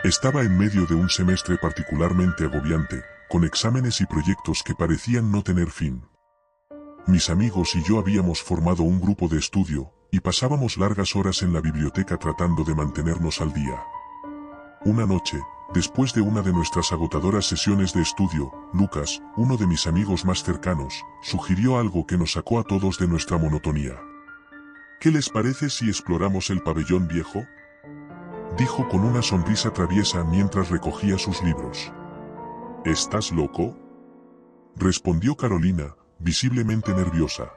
Estaba en medio de un semestre particularmente agobiante, con exámenes y proyectos que parecían no tener fin. Mis amigos y yo habíamos formado un grupo de estudio, y pasábamos largas horas en la biblioteca tratando de mantenernos al día. Una noche, después de una de nuestras agotadoras sesiones de estudio, Lucas, uno de mis amigos más cercanos, sugirió algo que nos sacó a todos de nuestra monotonía. ¿Qué les parece si exploramos el Pabellón Viejo?, dijo con una sonrisa traviesa mientras recogía sus libros. ¿Estás loco?, respondió Carolina, visiblemente nerviosa.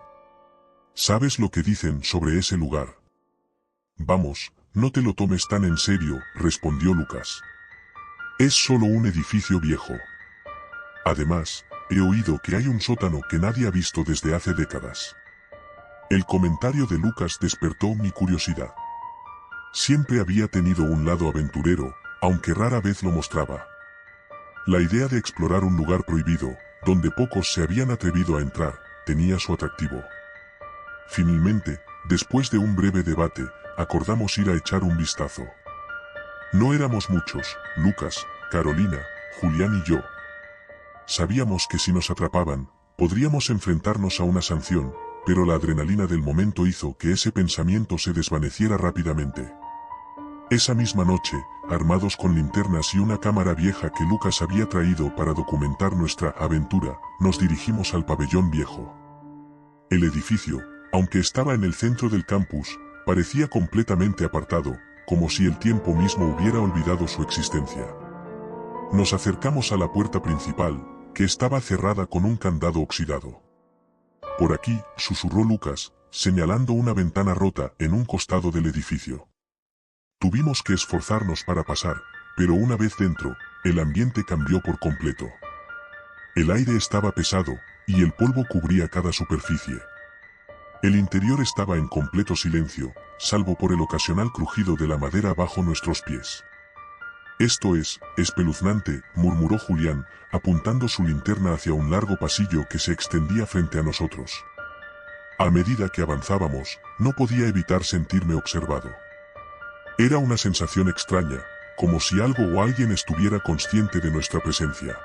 ¿Sabes lo que dicen sobre ese lugar? Vamos, no te lo tomes tan en serio, respondió Lucas. Es solo un edificio viejo. Además, he oído que hay un sótano que nadie ha visto desde hace décadas. El comentario de Lucas despertó mi curiosidad. Siempre había tenido un lado aventurero, aunque rara vez lo mostraba. La idea de explorar un lugar prohibido, donde pocos se habían atrevido a entrar, tenía su atractivo. Finalmente, después de un breve debate, acordamos ir a echar un vistazo. No éramos muchos, Lucas, Carolina, Julián y yo. Sabíamos que si nos atrapaban, podríamos enfrentarnos a una sanción, pero la adrenalina del momento hizo que ese pensamiento se desvaneciera rápidamente. Esa misma noche, armados con linternas y una cámara vieja que Lucas había traído para documentar nuestra aventura, nos dirigimos al pabellón viejo. El edificio, aunque estaba en el centro del campus, parecía completamente apartado, como si el tiempo mismo hubiera olvidado su existencia. Nos acercamos a la puerta principal, que estaba cerrada con un candado oxidado. Por aquí, susurró Lucas, señalando una ventana rota en un costado del edificio. Tuvimos que esforzarnos para pasar, pero una vez dentro, el ambiente cambió por completo. El aire estaba pesado, y el polvo cubría cada superficie. El interior estaba en completo silencio, salvo por el ocasional crujido de la madera bajo nuestros pies. Esto es espeluznante, murmuró Julián, apuntando su linterna hacia un largo pasillo que se extendía frente a nosotros. A medida que avanzábamos, no podía evitar sentirme observado. Era una sensación extraña, como si algo o alguien estuviera consciente de nuestra presencia.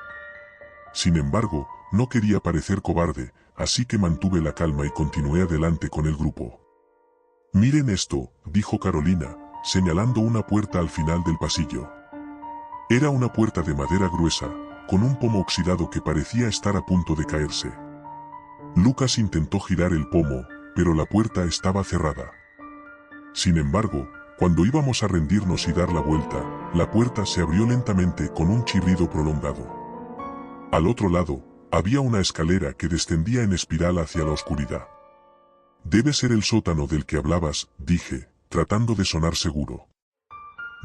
Sin embargo, no quería parecer cobarde, así que mantuve la calma y continué adelante con el grupo. Miren esto, dijo Carolina, señalando una puerta al final del pasillo. Era una puerta de madera gruesa, con un pomo oxidado que parecía estar a punto de caerse. Lucas intentó girar el pomo, pero la puerta estaba cerrada. Sin embargo, cuando íbamos a rendirnos y dar la vuelta, la puerta se abrió lentamente con un chirrido prolongado. Al otro lado, había una escalera que descendía en espiral hacia la oscuridad. Debe ser el sótano del que hablabas, dije, tratando de sonar seguro.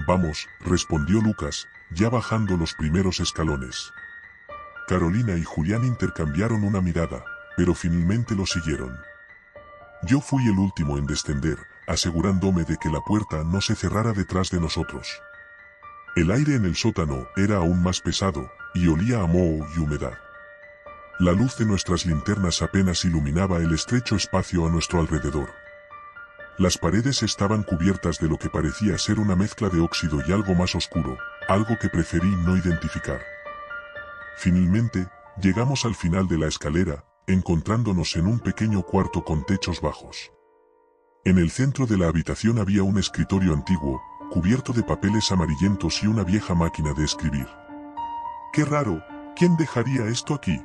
Vamos, respondió Lucas, ya bajando los primeros escalones. Carolina y Julián intercambiaron una mirada, pero finalmente lo siguieron. Yo fui el último en descender, asegurándome de que la puerta no se cerrara detrás de nosotros. El aire en el sótano era aún más pesado, y olía a moho y humedad. La luz de nuestras linternas apenas iluminaba el estrecho espacio a nuestro alrededor. Las paredes estaban cubiertas de lo que parecía ser una mezcla de óxido y algo más oscuro, algo que preferí no identificar. Finalmente, llegamos al final de la escalera, encontrándonos en un pequeño cuarto con techos bajos. En el centro de la habitación había un escritorio antiguo, cubierto de papeles amarillentos y una vieja máquina de escribir. ¡Qué raro! ¿Quién dejaría esto aquí?,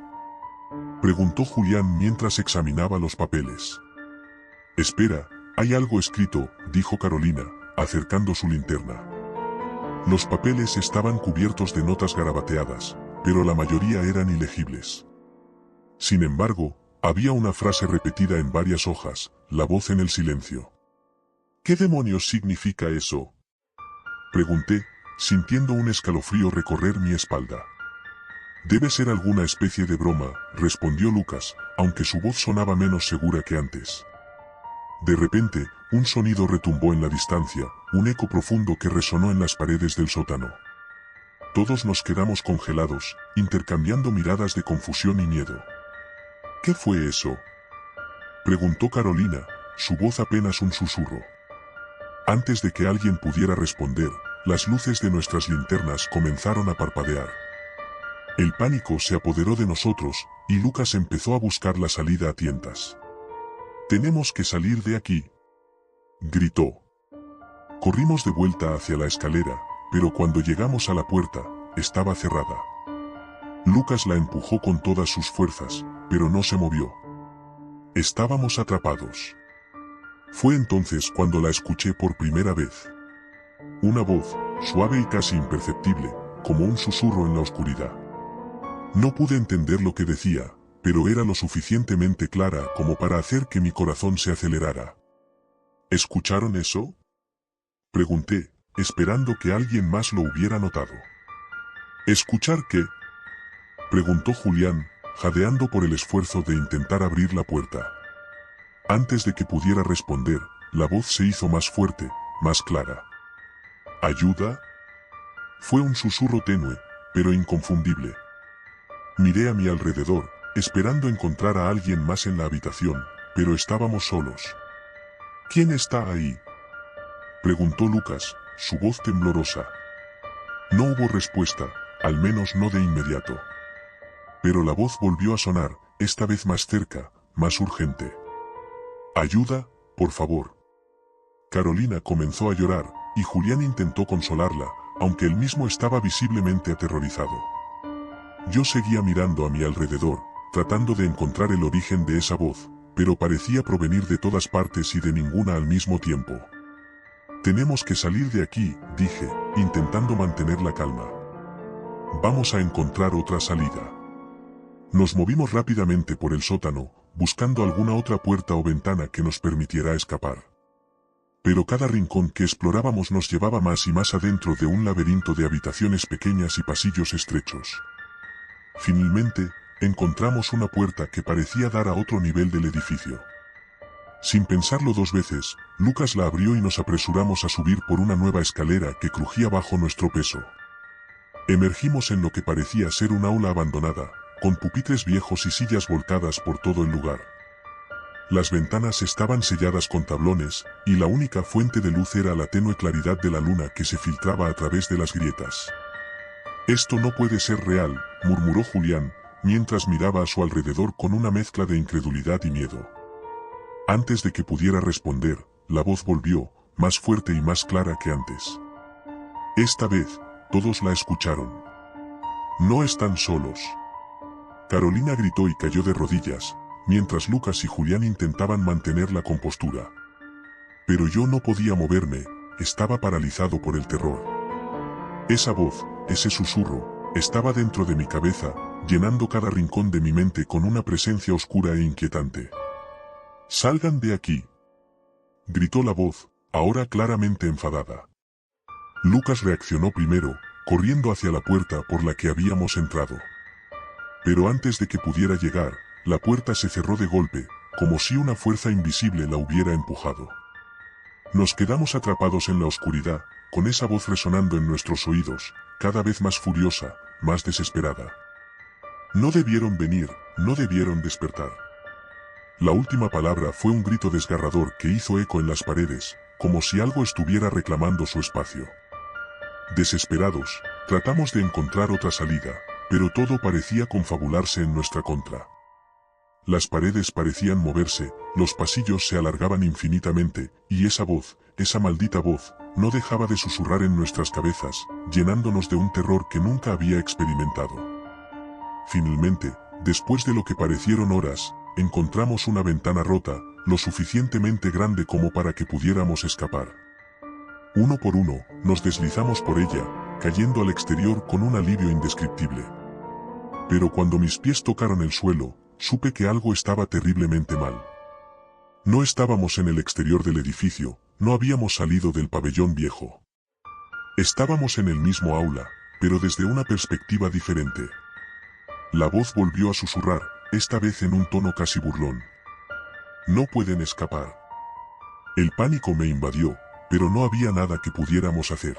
preguntó Julián mientras examinaba los papeles. Espera, hay algo escrito, dijo Carolina, acercando su linterna. Los papeles estaban cubiertos de notas garabateadas, pero la mayoría eran ilegibles. Sin embargo, había una frase repetida en varias hojas, la voz en el silencio. ¿Qué demonios significa eso?, pregunté, sintiendo un escalofrío recorrer mi espalda. Debe ser alguna especie de broma, respondió Lucas, aunque su voz sonaba menos segura que antes. De repente, un sonido retumbó en la distancia, un eco profundo que resonó en las paredes del sótano. Todos nos quedamos congelados, intercambiando miradas de confusión y miedo. ¿Qué fue eso?, preguntó Carolina, su voz apenas un susurro. Antes de que alguien pudiera responder, las luces de nuestras linternas comenzaron a parpadear. El pánico se apoderó de nosotros, y Lucas empezó a buscar la salida a tientas. «Tenemos que salir de aquí», gritó. Corrimos de vuelta hacia la escalera, pero cuando llegamos a la puerta, estaba cerrada. Lucas la empujó con todas sus fuerzas, pero no se movió. Estábamos atrapados. Fue entonces cuando la escuché por primera vez. Una voz, suave y casi imperceptible, como un susurro en la oscuridad. No pude entender lo que decía, pero era lo suficientemente clara como para hacer que mi corazón se acelerara. ¿Escucharon eso?, pregunté, esperando que alguien más lo hubiera notado. ¿Escuchar qué?, preguntó Julián, jadeando por el esfuerzo de intentar abrir la puerta. Antes de que pudiera responder, la voz se hizo más fuerte, más clara. ¿Ayuda? Fue un susurro tenue, pero inconfundible. Miré a mi alrededor, esperando encontrar a alguien más en la habitación, pero estábamos solos. ¿Quién está ahí?, preguntó Lucas, su voz temblorosa. No hubo respuesta, al menos no de inmediato. Pero la voz volvió a sonar, esta vez más cerca, más urgente. «Ayuda, por favor». Carolina comenzó a llorar, y Julián intentó consolarla, aunque él mismo estaba visiblemente aterrorizado. Yo seguía mirando a mi alrededor, tratando de encontrar el origen de esa voz, pero parecía provenir de todas partes y de ninguna al mismo tiempo. «Tenemos que salir de aquí», dije, intentando mantener la calma. «Vamos a encontrar otra salida». Nos movimos rápidamente por el sótano, buscando alguna otra puerta o ventana que nos permitiera escapar. Pero cada rincón que explorábamos nos llevaba más y más adentro de un laberinto de habitaciones pequeñas y pasillos estrechos. Finalmente, encontramos una puerta que parecía dar a otro nivel del edificio. Sin pensarlo dos veces, Lucas la abrió y nos apresuramos a subir por una nueva escalera que crujía bajo nuestro peso. Emergimos en lo que parecía ser un aula abandonada, con pupitres viejos y sillas volcadas por todo el lugar. Las ventanas estaban selladas con tablones, y la única fuente de luz era la tenue claridad de la luna que se filtraba a través de las grietas. «Esto no puede ser real», murmuró Julián, mientras miraba a su alrededor con una mezcla de incredulidad y miedo. Antes de que pudiera responder, la voz volvió, más fuerte y más clara que antes. Esta vez, todos la escucharon. «No están solos». Carolina gritó y cayó de rodillas, mientras Lucas y Julián intentaban mantener la compostura. Pero yo no podía moverme, estaba paralizado por el terror. Esa voz, ese susurro, estaba dentro de mi cabeza, llenando cada rincón de mi mente con una presencia oscura e inquietante. «Salgan de aquí», gritó la voz, ahora claramente enfadada. Lucas reaccionó primero, corriendo hacia la puerta por la que habíamos entrado. Pero antes de que pudiera llegar, la puerta se cerró de golpe, como si una fuerza invisible la hubiera empujado. Nos quedamos atrapados en la oscuridad, con esa voz resonando en nuestros oídos, cada vez más furiosa, más desesperada. No debieron venir, no debieron despertar. La última palabra fue un grito desgarrador que hizo eco en las paredes, como si algo estuviera reclamando su espacio. Desesperados, tratamos de encontrar otra salida, pero todo parecía confabularse en nuestra contra. Las paredes parecían moverse, los pasillos se alargaban infinitamente, y esa voz, esa maldita voz, no dejaba de susurrar en nuestras cabezas, llenándonos de un terror que nunca había experimentado. Finalmente, después de lo que parecieron horas, encontramos una ventana rota, lo suficientemente grande como para que pudiéramos escapar. Uno por uno, nos deslizamos por ella, cayendo al exterior con un alivio indescriptible. Pero cuando mis pies tocaron el suelo, supe que algo estaba terriblemente mal. No estábamos en el exterior del edificio, no habíamos salido del pabellón viejo. Estábamos en el mismo aula, pero desde una perspectiva diferente. La voz volvió a susurrar, esta vez en un tono casi burlón. «No pueden escapar». El pánico me invadió, pero no había nada que pudiéramos hacer.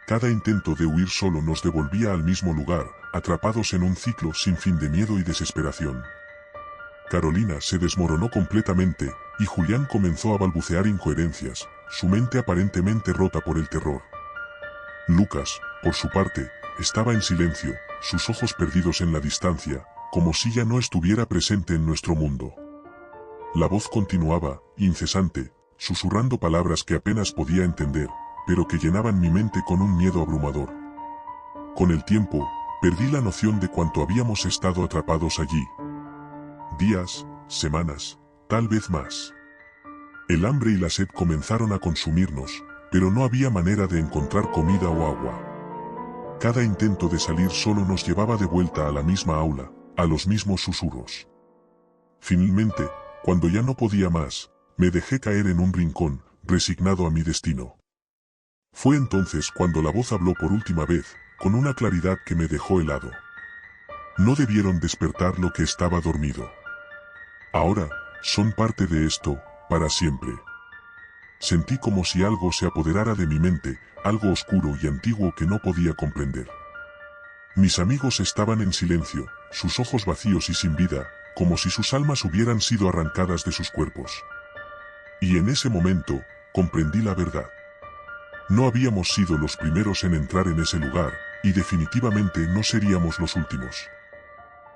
Cada intento de huir solo nos devolvía al mismo lugar, atrapados en un ciclo sin fin de miedo y desesperación. Carolina se desmoronó completamente, y Julián comenzó a balbucear incoherencias, su mente aparentemente rota por el terror. Lucas, por su parte, estaba en silencio, sus ojos perdidos en la distancia, como si ya no estuviera presente en nuestro mundo. La voz continuaba, incesante, susurrando palabras que apenas podía entender, pero que llenaban mi mente con un miedo abrumador. Con el tiempo, perdí la noción de cuánto habíamos estado atrapados allí. Días, semanas, tal vez más. El hambre y la sed comenzaron a consumirnos, pero no había manera de encontrar comida o agua. Cada intento de salir solo nos llevaba de vuelta a la misma aula, a los mismos susurros. Finalmente, cuando ya no podía más, me dejé caer en un rincón, resignado a mi destino. Fue entonces cuando la voz habló por última vez, con una claridad que me dejó helado. No debieron despertar lo que estaba dormido. Ahora, son parte de esto, para siempre. Sentí como si algo se apoderara de mi mente, algo oscuro y antiguo que no podía comprender. Mis amigos estaban en silencio, sus ojos vacíos y sin vida, como si sus almas hubieran sido arrancadas de sus cuerpos. Y en ese momento, comprendí la verdad. No habíamos sido los primeros en entrar en ese lugar, y definitivamente no seríamos los últimos.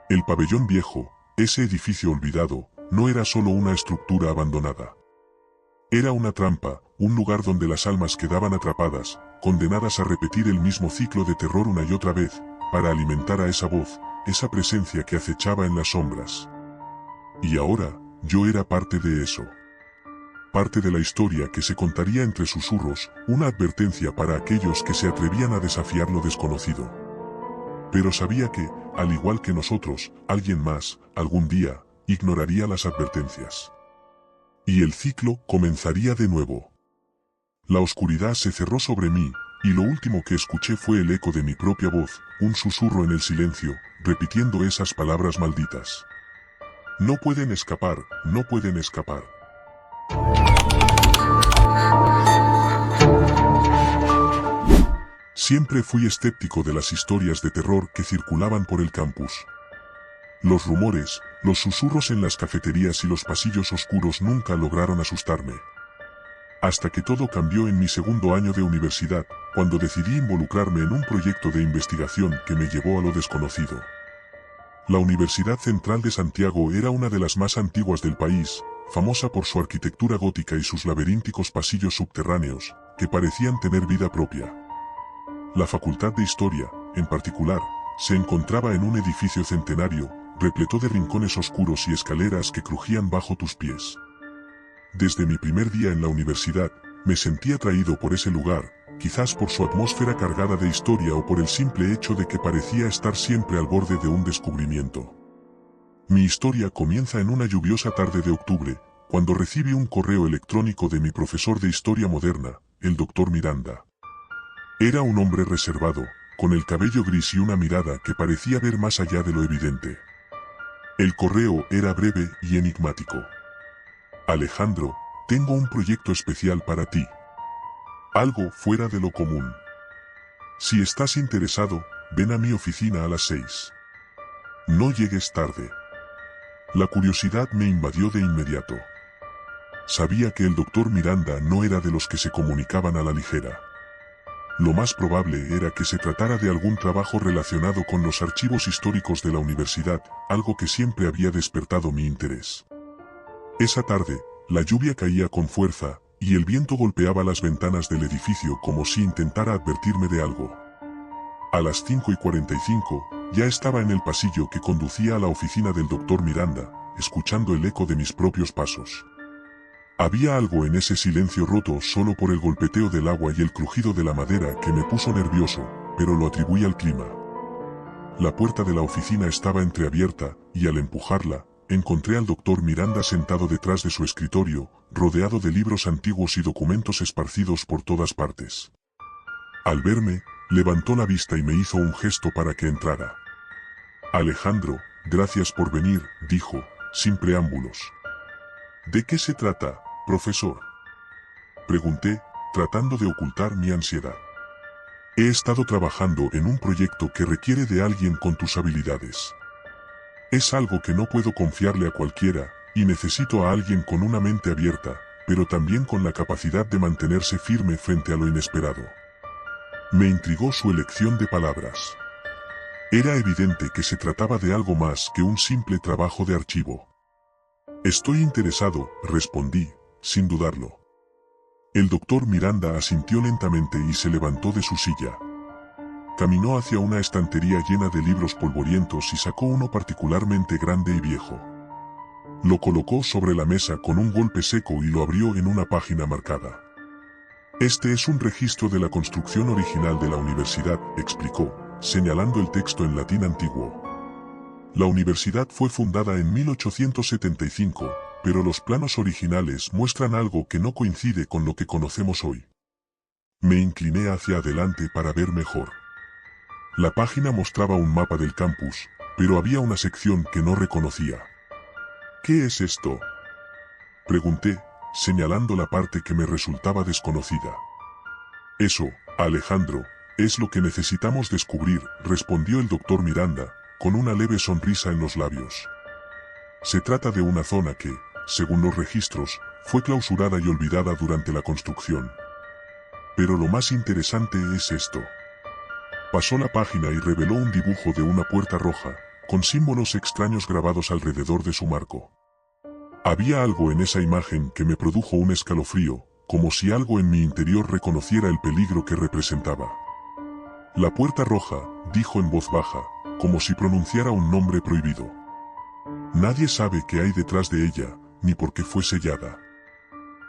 El pabellón viejo, ese edificio olvidado, no era solo una estructura abandonada. Era una trampa, un lugar donde las almas quedaban atrapadas, condenadas a repetir el mismo ciclo de terror una y otra vez, para alimentar a esa voz, esa presencia que acechaba en las sombras. Y ahora, yo era parte de eso. Parte de la historia que se contaría entre susurros, una advertencia para aquellos que se atrevían a desafiar lo desconocido. Pero sabía que, al igual que nosotros, alguien más, algún día, ignoraría las advertencias. Y el ciclo comenzaría de nuevo. La oscuridad se cerró sobre mí, y lo último que escuché fue el eco de mi propia voz, un susurro en el silencio, repitiendo esas palabras malditas. No pueden escapar, no pueden escapar. Siempre fui escéptico de las historias de terror que circulaban por el campus. Los rumores, los susurros en las cafeterías y los pasillos oscuros nunca lograron asustarme. Hasta que todo cambió en mi segundo año de universidad, cuando decidí involucrarme en un proyecto de investigación que me llevó a lo desconocido. La Universidad Central de Santiago era una de las más antiguas del país, famosa por su arquitectura gótica y sus laberínticos pasillos subterráneos, que parecían tener vida propia. La Facultad de Historia, en particular, se encontraba en un edificio centenario, repleto de rincones oscuros y escaleras que crujían bajo tus pies. Desde mi primer día en la universidad, me sentí atraído por ese lugar, quizás por su atmósfera cargada de historia o por el simple hecho de que parecía estar siempre al borde de un descubrimiento. Mi historia comienza en una lluviosa tarde de octubre, cuando recibí un correo electrónico de mi profesor de Historia Moderna, el Dr. Miranda. Era un hombre reservado, con el cabello gris y una mirada que parecía ver más allá de lo evidente. El correo era breve y enigmático. Alejandro, tengo un proyecto especial para ti. Algo fuera de lo común. Si estás interesado, ven a mi oficina a las 6. No llegues tarde. La curiosidad me invadió de inmediato. Sabía que el doctor Miranda no era de los que se comunicaban a la ligera. Lo más probable era que se tratara de algún trabajo relacionado con los archivos históricos de la universidad, algo que siempre había despertado mi interés. Esa tarde, la lluvia caía con fuerza, y el viento golpeaba las ventanas del edificio como si intentara advertirme de algo. A las 5:45, ya estaba en el pasillo que conducía a la oficina del doctor Miranda, escuchando el eco de mis propios pasos. Había algo en ese silencio roto solo por el golpeteo del agua y el crujido de la madera que me puso nervioso, pero lo atribuí al clima. La puerta de la oficina estaba entreabierta, y al empujarla, encontré al doctor Miranda sentado detrás de su escritorio, rodeado de libros antiguos y documentos esparcidos por todas partes. Al verme, levantó la vista y me hizo un gesto para que entrara. Alejandro, gracias por venir, dijo, sin preámbulos. ¿De qué se trata, profesor? Pregunté, tratando de ocultar mi ansiedad. He estado trabajando en un proyecto que requiere de alguien con tus habilidades. Es algo que no puedo confiarle a cualquiera, y necesito a alguien con una mente abierta, pero también con la capacidad de mantenerse firme frente a lo inesperado. Me intrigó su elección de palabras. Era evidente que se trataba de algo más que un simple trabajo de archivo. Estoy interesado, respondí, sin dudarlo. El doctor Miranda asintió lentamente y se levantó de su silla. Caminó hacia una estantería llena de libros polvorientos y sacó uno particularmente grande y viejo. Lo colocó sobre la mesa con un golpe seco y lo abrió en una página marcada. Este es un registro de la construcción original de la universidad, explicó, señalando el texto en latín antiguo. La universidad fue fundada en 1875, pero los planos originales muestran algo que no coincide con lo que conocemos hoy. Me incliné hacia adelante para ver mejor. La página mostraba un mapa del campus, pero había una sección que no reconocía. ¿Qué es esto?, pregunté, señalando la parte que me resultaba desconocida. Eso, Alejandro, es lo que necesitamos descubrir, respondió el doctor Miranda, con una leve sonrisa en los labios. Se trata de una zona que, según los registros, fue clausurada y olvidada durante la construcción. Pero lo más interesante es esto. Pasó la página y reveló un dibujo de una puerta roja, con símbolos extraños grabados alrededor de su marco. Había algo en esa imagen que me produjo un escalofrío, como si algo en mi interior reconociera el peligro que representaba. La puerta roja, dijo en voz baja, como si pronunciara un nombre prohibido. Nadie sabe qué hay detrás de ella, ni por qué fue sellada.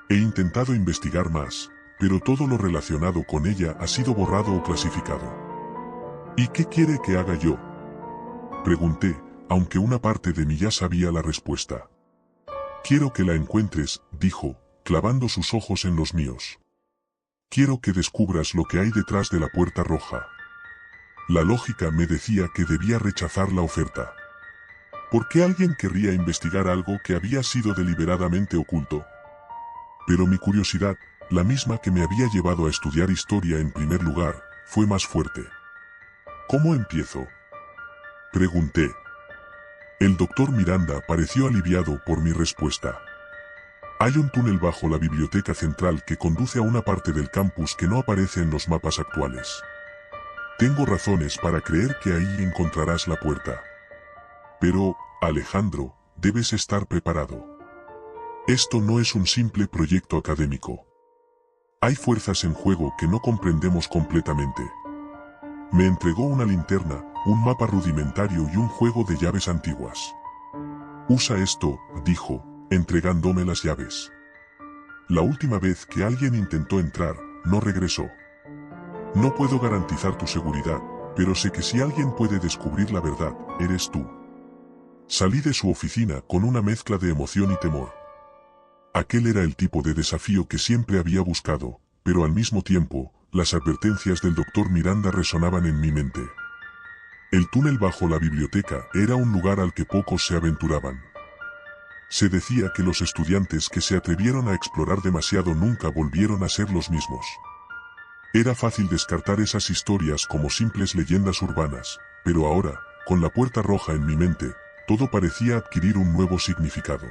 He intentado investigar más, pero todo lo relacionado con ella ha sido borrado o clasificado. ¿Y qué quiere que haga yo?, pregunté, aunque una parte de mí ya sabía la respuesta. Quiero que la encuentres, dijo, clavando sus ojos en los míos. Quiero que descubras lo que hay detrás de la puerta roja. La lógica me decía que debía rechazar la oferta. ¿Por qué alguien querría investigar algo que había sido deliberadamente oculto? Pero mi curiosidad, la misma que me había llevado a estudiar historia en primer lugar, fue más fuerte. ¿Cómo empiezo?, pregunté. El doctor Miranda pareció aliviado por mi respuesta. Hay un túnel bajo la biblioteca central que conduce a una parte del campus que no aparece en los mapas actuales. Tengo razones para creer que ahí encontrarás la puerta. Pero, Alejandro, debes estar preparado. Esto no es un simple proyecto académico. Hay fuerzas en juego que no comprendemos completamente. Me entregó una linterna, un mapa rudimentario y un juego de llaves antiguas. Usa esto, dijo, entregándome las llaves. La última vez que alguien intentó entrar, no regresó. No puedo garantizar tu seguridad, pero sé que si alguien puede descubrir la verdad, eres tú. Salí de su oficina con una mezcla de emoción y temor. Aquel era el tipo de desafío que siempre había buscado, pero al mismo tiempo, las advertencias del doctor Miranda resonaban en mi mente. El túnel bajo la biblioteca era un lugar al que pocos se aventuraban. Se decía que los estudiantes que se atrevieron a explorar demasiado nunca volvieron a ser los mismos. Era fácil descartar esas historias como simples leyendas urbanas, pero ahora, con la puerta roja en mi mente, todo parecía adquirir un nuevo significado.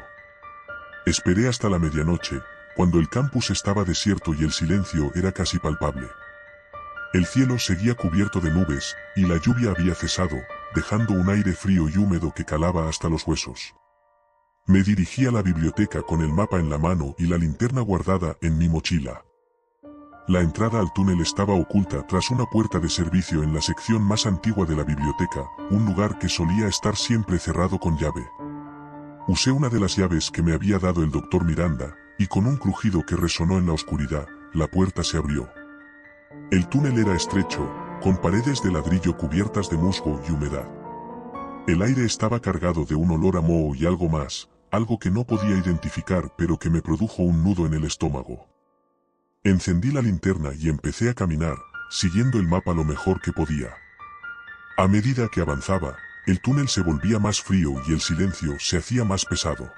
Esperé hasta la medianoche, cuando el campus estaba desierto y el silencio era casi palpable. El cielo seguía cubierto de nubes, y la lluvia había cesado, dejando un aire frío y húmedo que calaba hasta los huesos. Me dirigí a la biblioteca con el mapa en la mano y la linterna guardada en mi mochila. La entrada al túnel estaba oculta tras una puerta de servicio en la sección más antigua de la biblioteca, un lugar que solía estar siempre cerrado con llave. Usé una de las llaves que me había dado el doctor Miranda, y con un crujido que resonó en la oscuridad, la puerta se abrió. El túnel era estrecho, con paredes de ladrillo cubiertas de musgo y humedad. El aire estaba cargado de un olor a moho y algo más, algo que no podía identificar pero que me produjo un nudo en el estómago. Encendí la linterna y empecé a caminar, siguiendo el mapa lo mejor que podía. A medida que avanzaba, el túnel se volvía más frío y el silencio se hacía más pesado.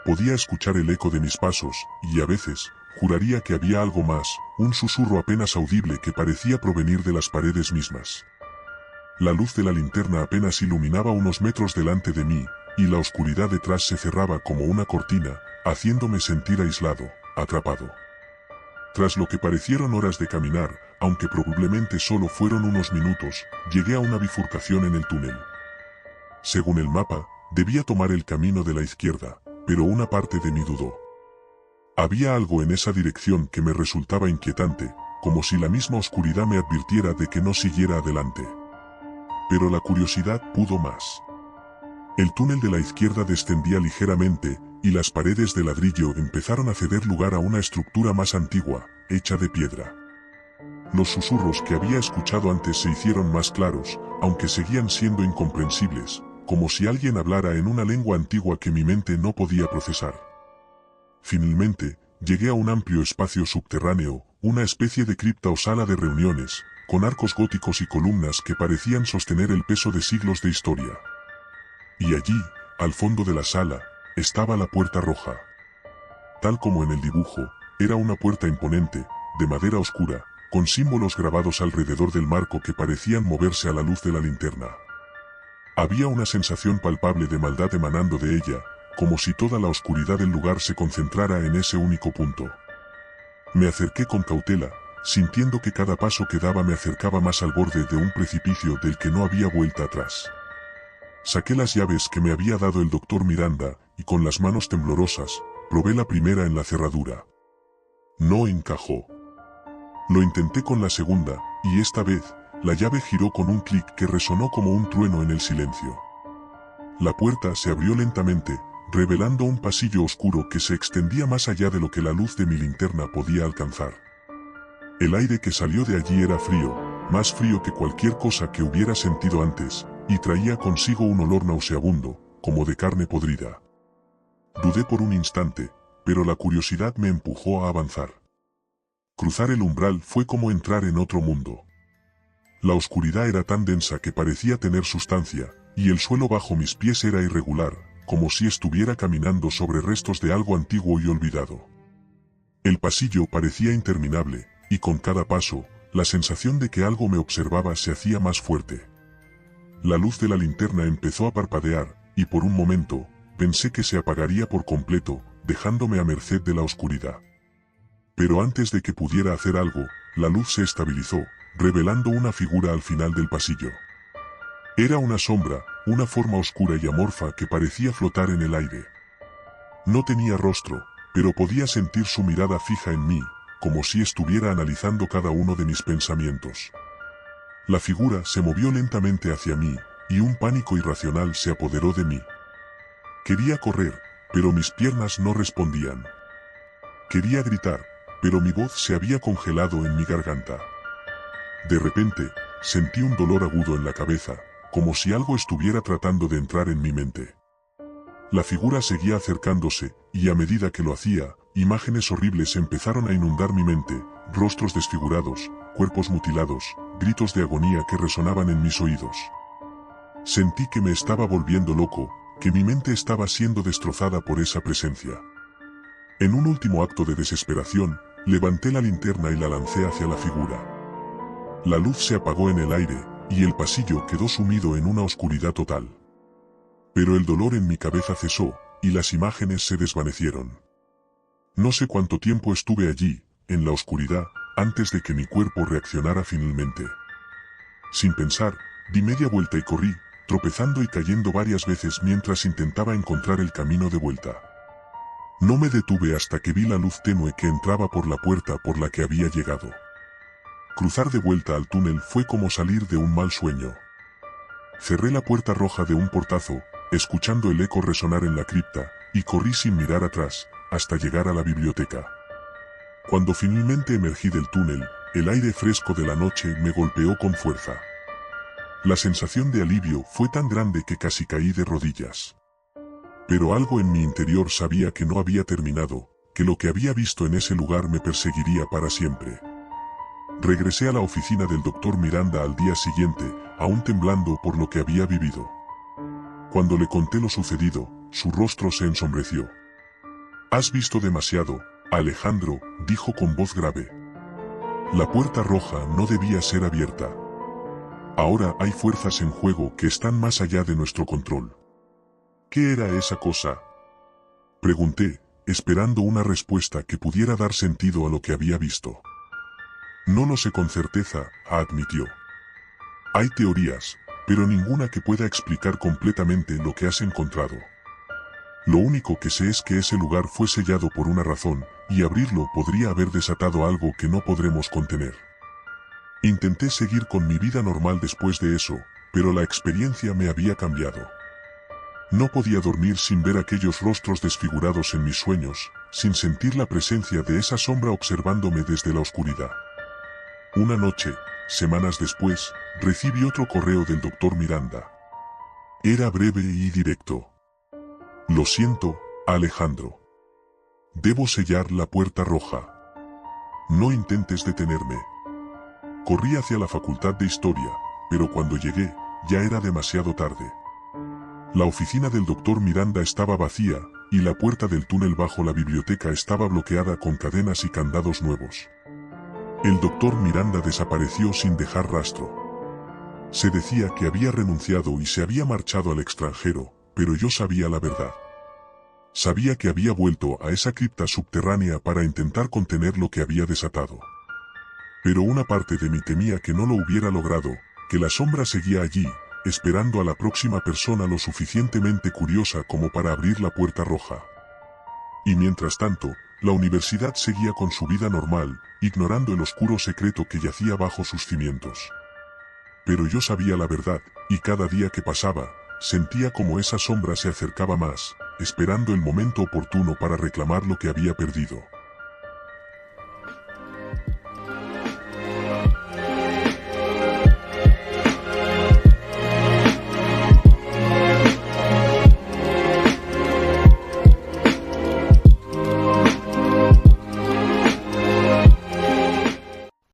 Podía escuchar el eco de mis pasos, y a veces, juraría que había algo más, un susurro apenas audible que parecía provenir de las paredes mismas. La luz de la linterna apenas iluminaba unos metros delante de mí, y la oscuridad detrás se cerraba como una cortina, haciéndome sentir aislado, atrapado. Tras lo que parecieron horas de caminar, aunque probablemente solo fueron unos minutos, llegué a una bifurcación en el túnel. Según el mapa, debía tomar el camino de la izquierda, pero una parte de mí dudó. Había algo en esa dirección que me resultaba inquietante, como si la misma oscuridad me advirtiera de que no siguiera adelante. Pero la curiosidad pudo más. El túnel de la izquierda descendía ligeramente, y las paredes de ladrillo empezaron a ceder lugar a una estructura más antigua, hecha de piedra. Los susurros que había escuchado antes se hicieron más claros, aunque seguían siendo incomprensibles, como si alguien hablara en una lengua antigua que mi mente no podía procesar. Finalmente, llegué a un amplio espacio subterráneo, una especie de cripta o sala de reuniones, con arcos góticos y columnas que parecían sostener el peso de siglos de historia. Y allí, al fondo de la sala, estaba la puerta roja. Tal como en el dibujo, era una puerta imponente, de madera oscura, con símbolos grabados alrededor del marco que parecían moverse a la luz de la linterna. Había una sensación palpable de maldad emanando de ella, como si toda la oscuridad del lugar se concentrara en ese único punto. Me acerqué con cautela, sintiendo que cada paso que daba me acercaba más al borde de un precipicio del que no había vuelta atrás. Saqué las llaves que me había dado el doctor Miranda, y con las manos temblorosas, probé la primera en la cerradura. No encajó. Lo intenté con la segunda, y esta vez, la llave giró con un clic que resonó como un trueno en el silencio. La puerta se abrió lentamente, revelando un pasillo oscuro que se extendía más allá de lo que la luz de mi linterna podía alcanzar. El aire que salió de allí era frío, más frío que cualquier cosa que hubiera sentido antes, y traía consigo un olor nauseabundo, como de carne podrida. Dudé por un instante, pero la curiosidad me empujó a avanzar. Cruzar el umbral fue como entrar en otro mundo. La oscuridad era tan densa que parecía tener sustancia, y el suelo bajo mis pies era irregular, como si estuviera caminando sobre restos de algo antiguo y olvidado. El pasillo parecía interminable, y con cada paso, la sensación de que algo me observaba se hacía más fuerte. La luz de la linterna empezó a parpadear, y por un momento, pensé que se apagaría por completo, dejándome a merced de la oscuridad. Pero antes de que pudiera hacer algo, la luz se estabilizó, revelando una figura al final del pasillo. Era una sombra, una forma oscura y amorfa que parecía flotar en el aire. No tenía rostro, pero podía sentir su mirada fija en mí, como si estuviera analizando cada uno de mis pensamientos. La figura se movió lentamente hacia mí, y un pánico irracional se apoderó de mí. Quería correr, pero mis piernas no respondían. Quería gritar, pero mi voz se había congelado en mi garganta. De repente, sentí un dolor agudo en la cabeza, como si algo estuviera tratando de entrar en mi mente. La figura seguía acercándose, y a medida que lo hacía, imágenes horribles empezaron a inundar mi mente, rostros desfigurados, cuerpos mutilados, gritos de agonía que resonaban en mis oídos. Sentí que me estaba volviendo loco, que mi mente estaba siendo destrozada por esa presencia. En un último acto de desesperación, levanté la linterna y la lancé hacia la figura. La luz se apagó en el aire, y el pasillo quedó sumido en una oscuridad total. Pero el dolor en mi cabeza cesó, y las imágenes se desvanecieron. No sé cuánto tiempo estuve allí, en la oscuridad, antes de que mi cuerpo reaccionara finalmente. Sin pensar, di media vuelta y corrí, tropezando y cayendo varias veces mientras intentaba encontrar el camino de vuelta. No me detuve hasta que vi la luz tenue que entraba por la puerta por la que había llegado. Cruzar de vuelta al túnel fue como salir de un mal sueño. Cerré la puerta roja de un portazo, escuchando el eco resonar en la cripta, y corrí sin mirar atrás, hasta llegar a la biblioteca. Cuando finalmente emergí del túnel, el aire fresco de la noche me golpeó con fuerza. La sensación de alivio fue tan grande que casi caí de rodillas. Pero algo en mi interior sabía que no había terminado, que lo que había visto en ese lugar me perseguiría para siempre. Regresé a la oficina del doctor Miranda al día siguiente, aún temblando por lo que había vivido. Cuando le conté lo sucedido, su rostro se ensombreció. «Has visto demasiado, Alejandro», dijo con voz grave. «La puerta roja no debía ser abierta. Ahora hay fuerzas en juego que están más allá de nuestro control». «¿Qué era esa cosa?», pregunté, esperando una respuesta que pudiera dar sentido a lo que había visto. «No lo sé con certeza», admitió. «Hay teorías, pero ninguna que pueda explicar completamente lo que has encontrado. Lo único que sé es que ese lugar fue sellado por una razón, y abrirlo podría haber desatado algo que no podremos contener». Intenté seguir con mi vida normal después de eso, pero la experiencia me había cambiado. No podía dormir sin ver aquellos rostros desfigurados en mis sueños, sin sentir la presencia de esa sombra observándome desde la oscuridad. Una noche, semanas después, recibí otro correo del doctor Miranda. Era breve y directo. «Lo siento, Alejandro. Debo sellar la puerta roja. No intentes detenerme. Corrí hacia la facultad de historia, pero cuando llegué, ya era demasiado tarde. La oficina del doctor Miranda estaba vacía, y la puerta del túnel bajo la biblioteca estaba bloqueada con cadenas y candados nuevos. El doctor Miranda desapareció sin dejar rastro. Se decía que había renunciado y se había marchado al extranjero, pero yo sabía la verdad. Sabía que había vuelto a esa cripta subterránea para intentar contener lo que había desatado. Pero una parte de mí temía que no lo hubiera logrado, que la sombra seguía allí, esperando a la próxima persona lo suficientemente curiosa como para abrir la puerta roja. Y mientras tanto, la universidad seguía con su vida normal, ignorando el oscuro secreto que yacía bajo sus cimientos. Pero yo sabía la verdad, y cada día que pasaba, sentía como esa sombra se acercaba más, esperando el momento oportuno para reclamar lo que había perdido.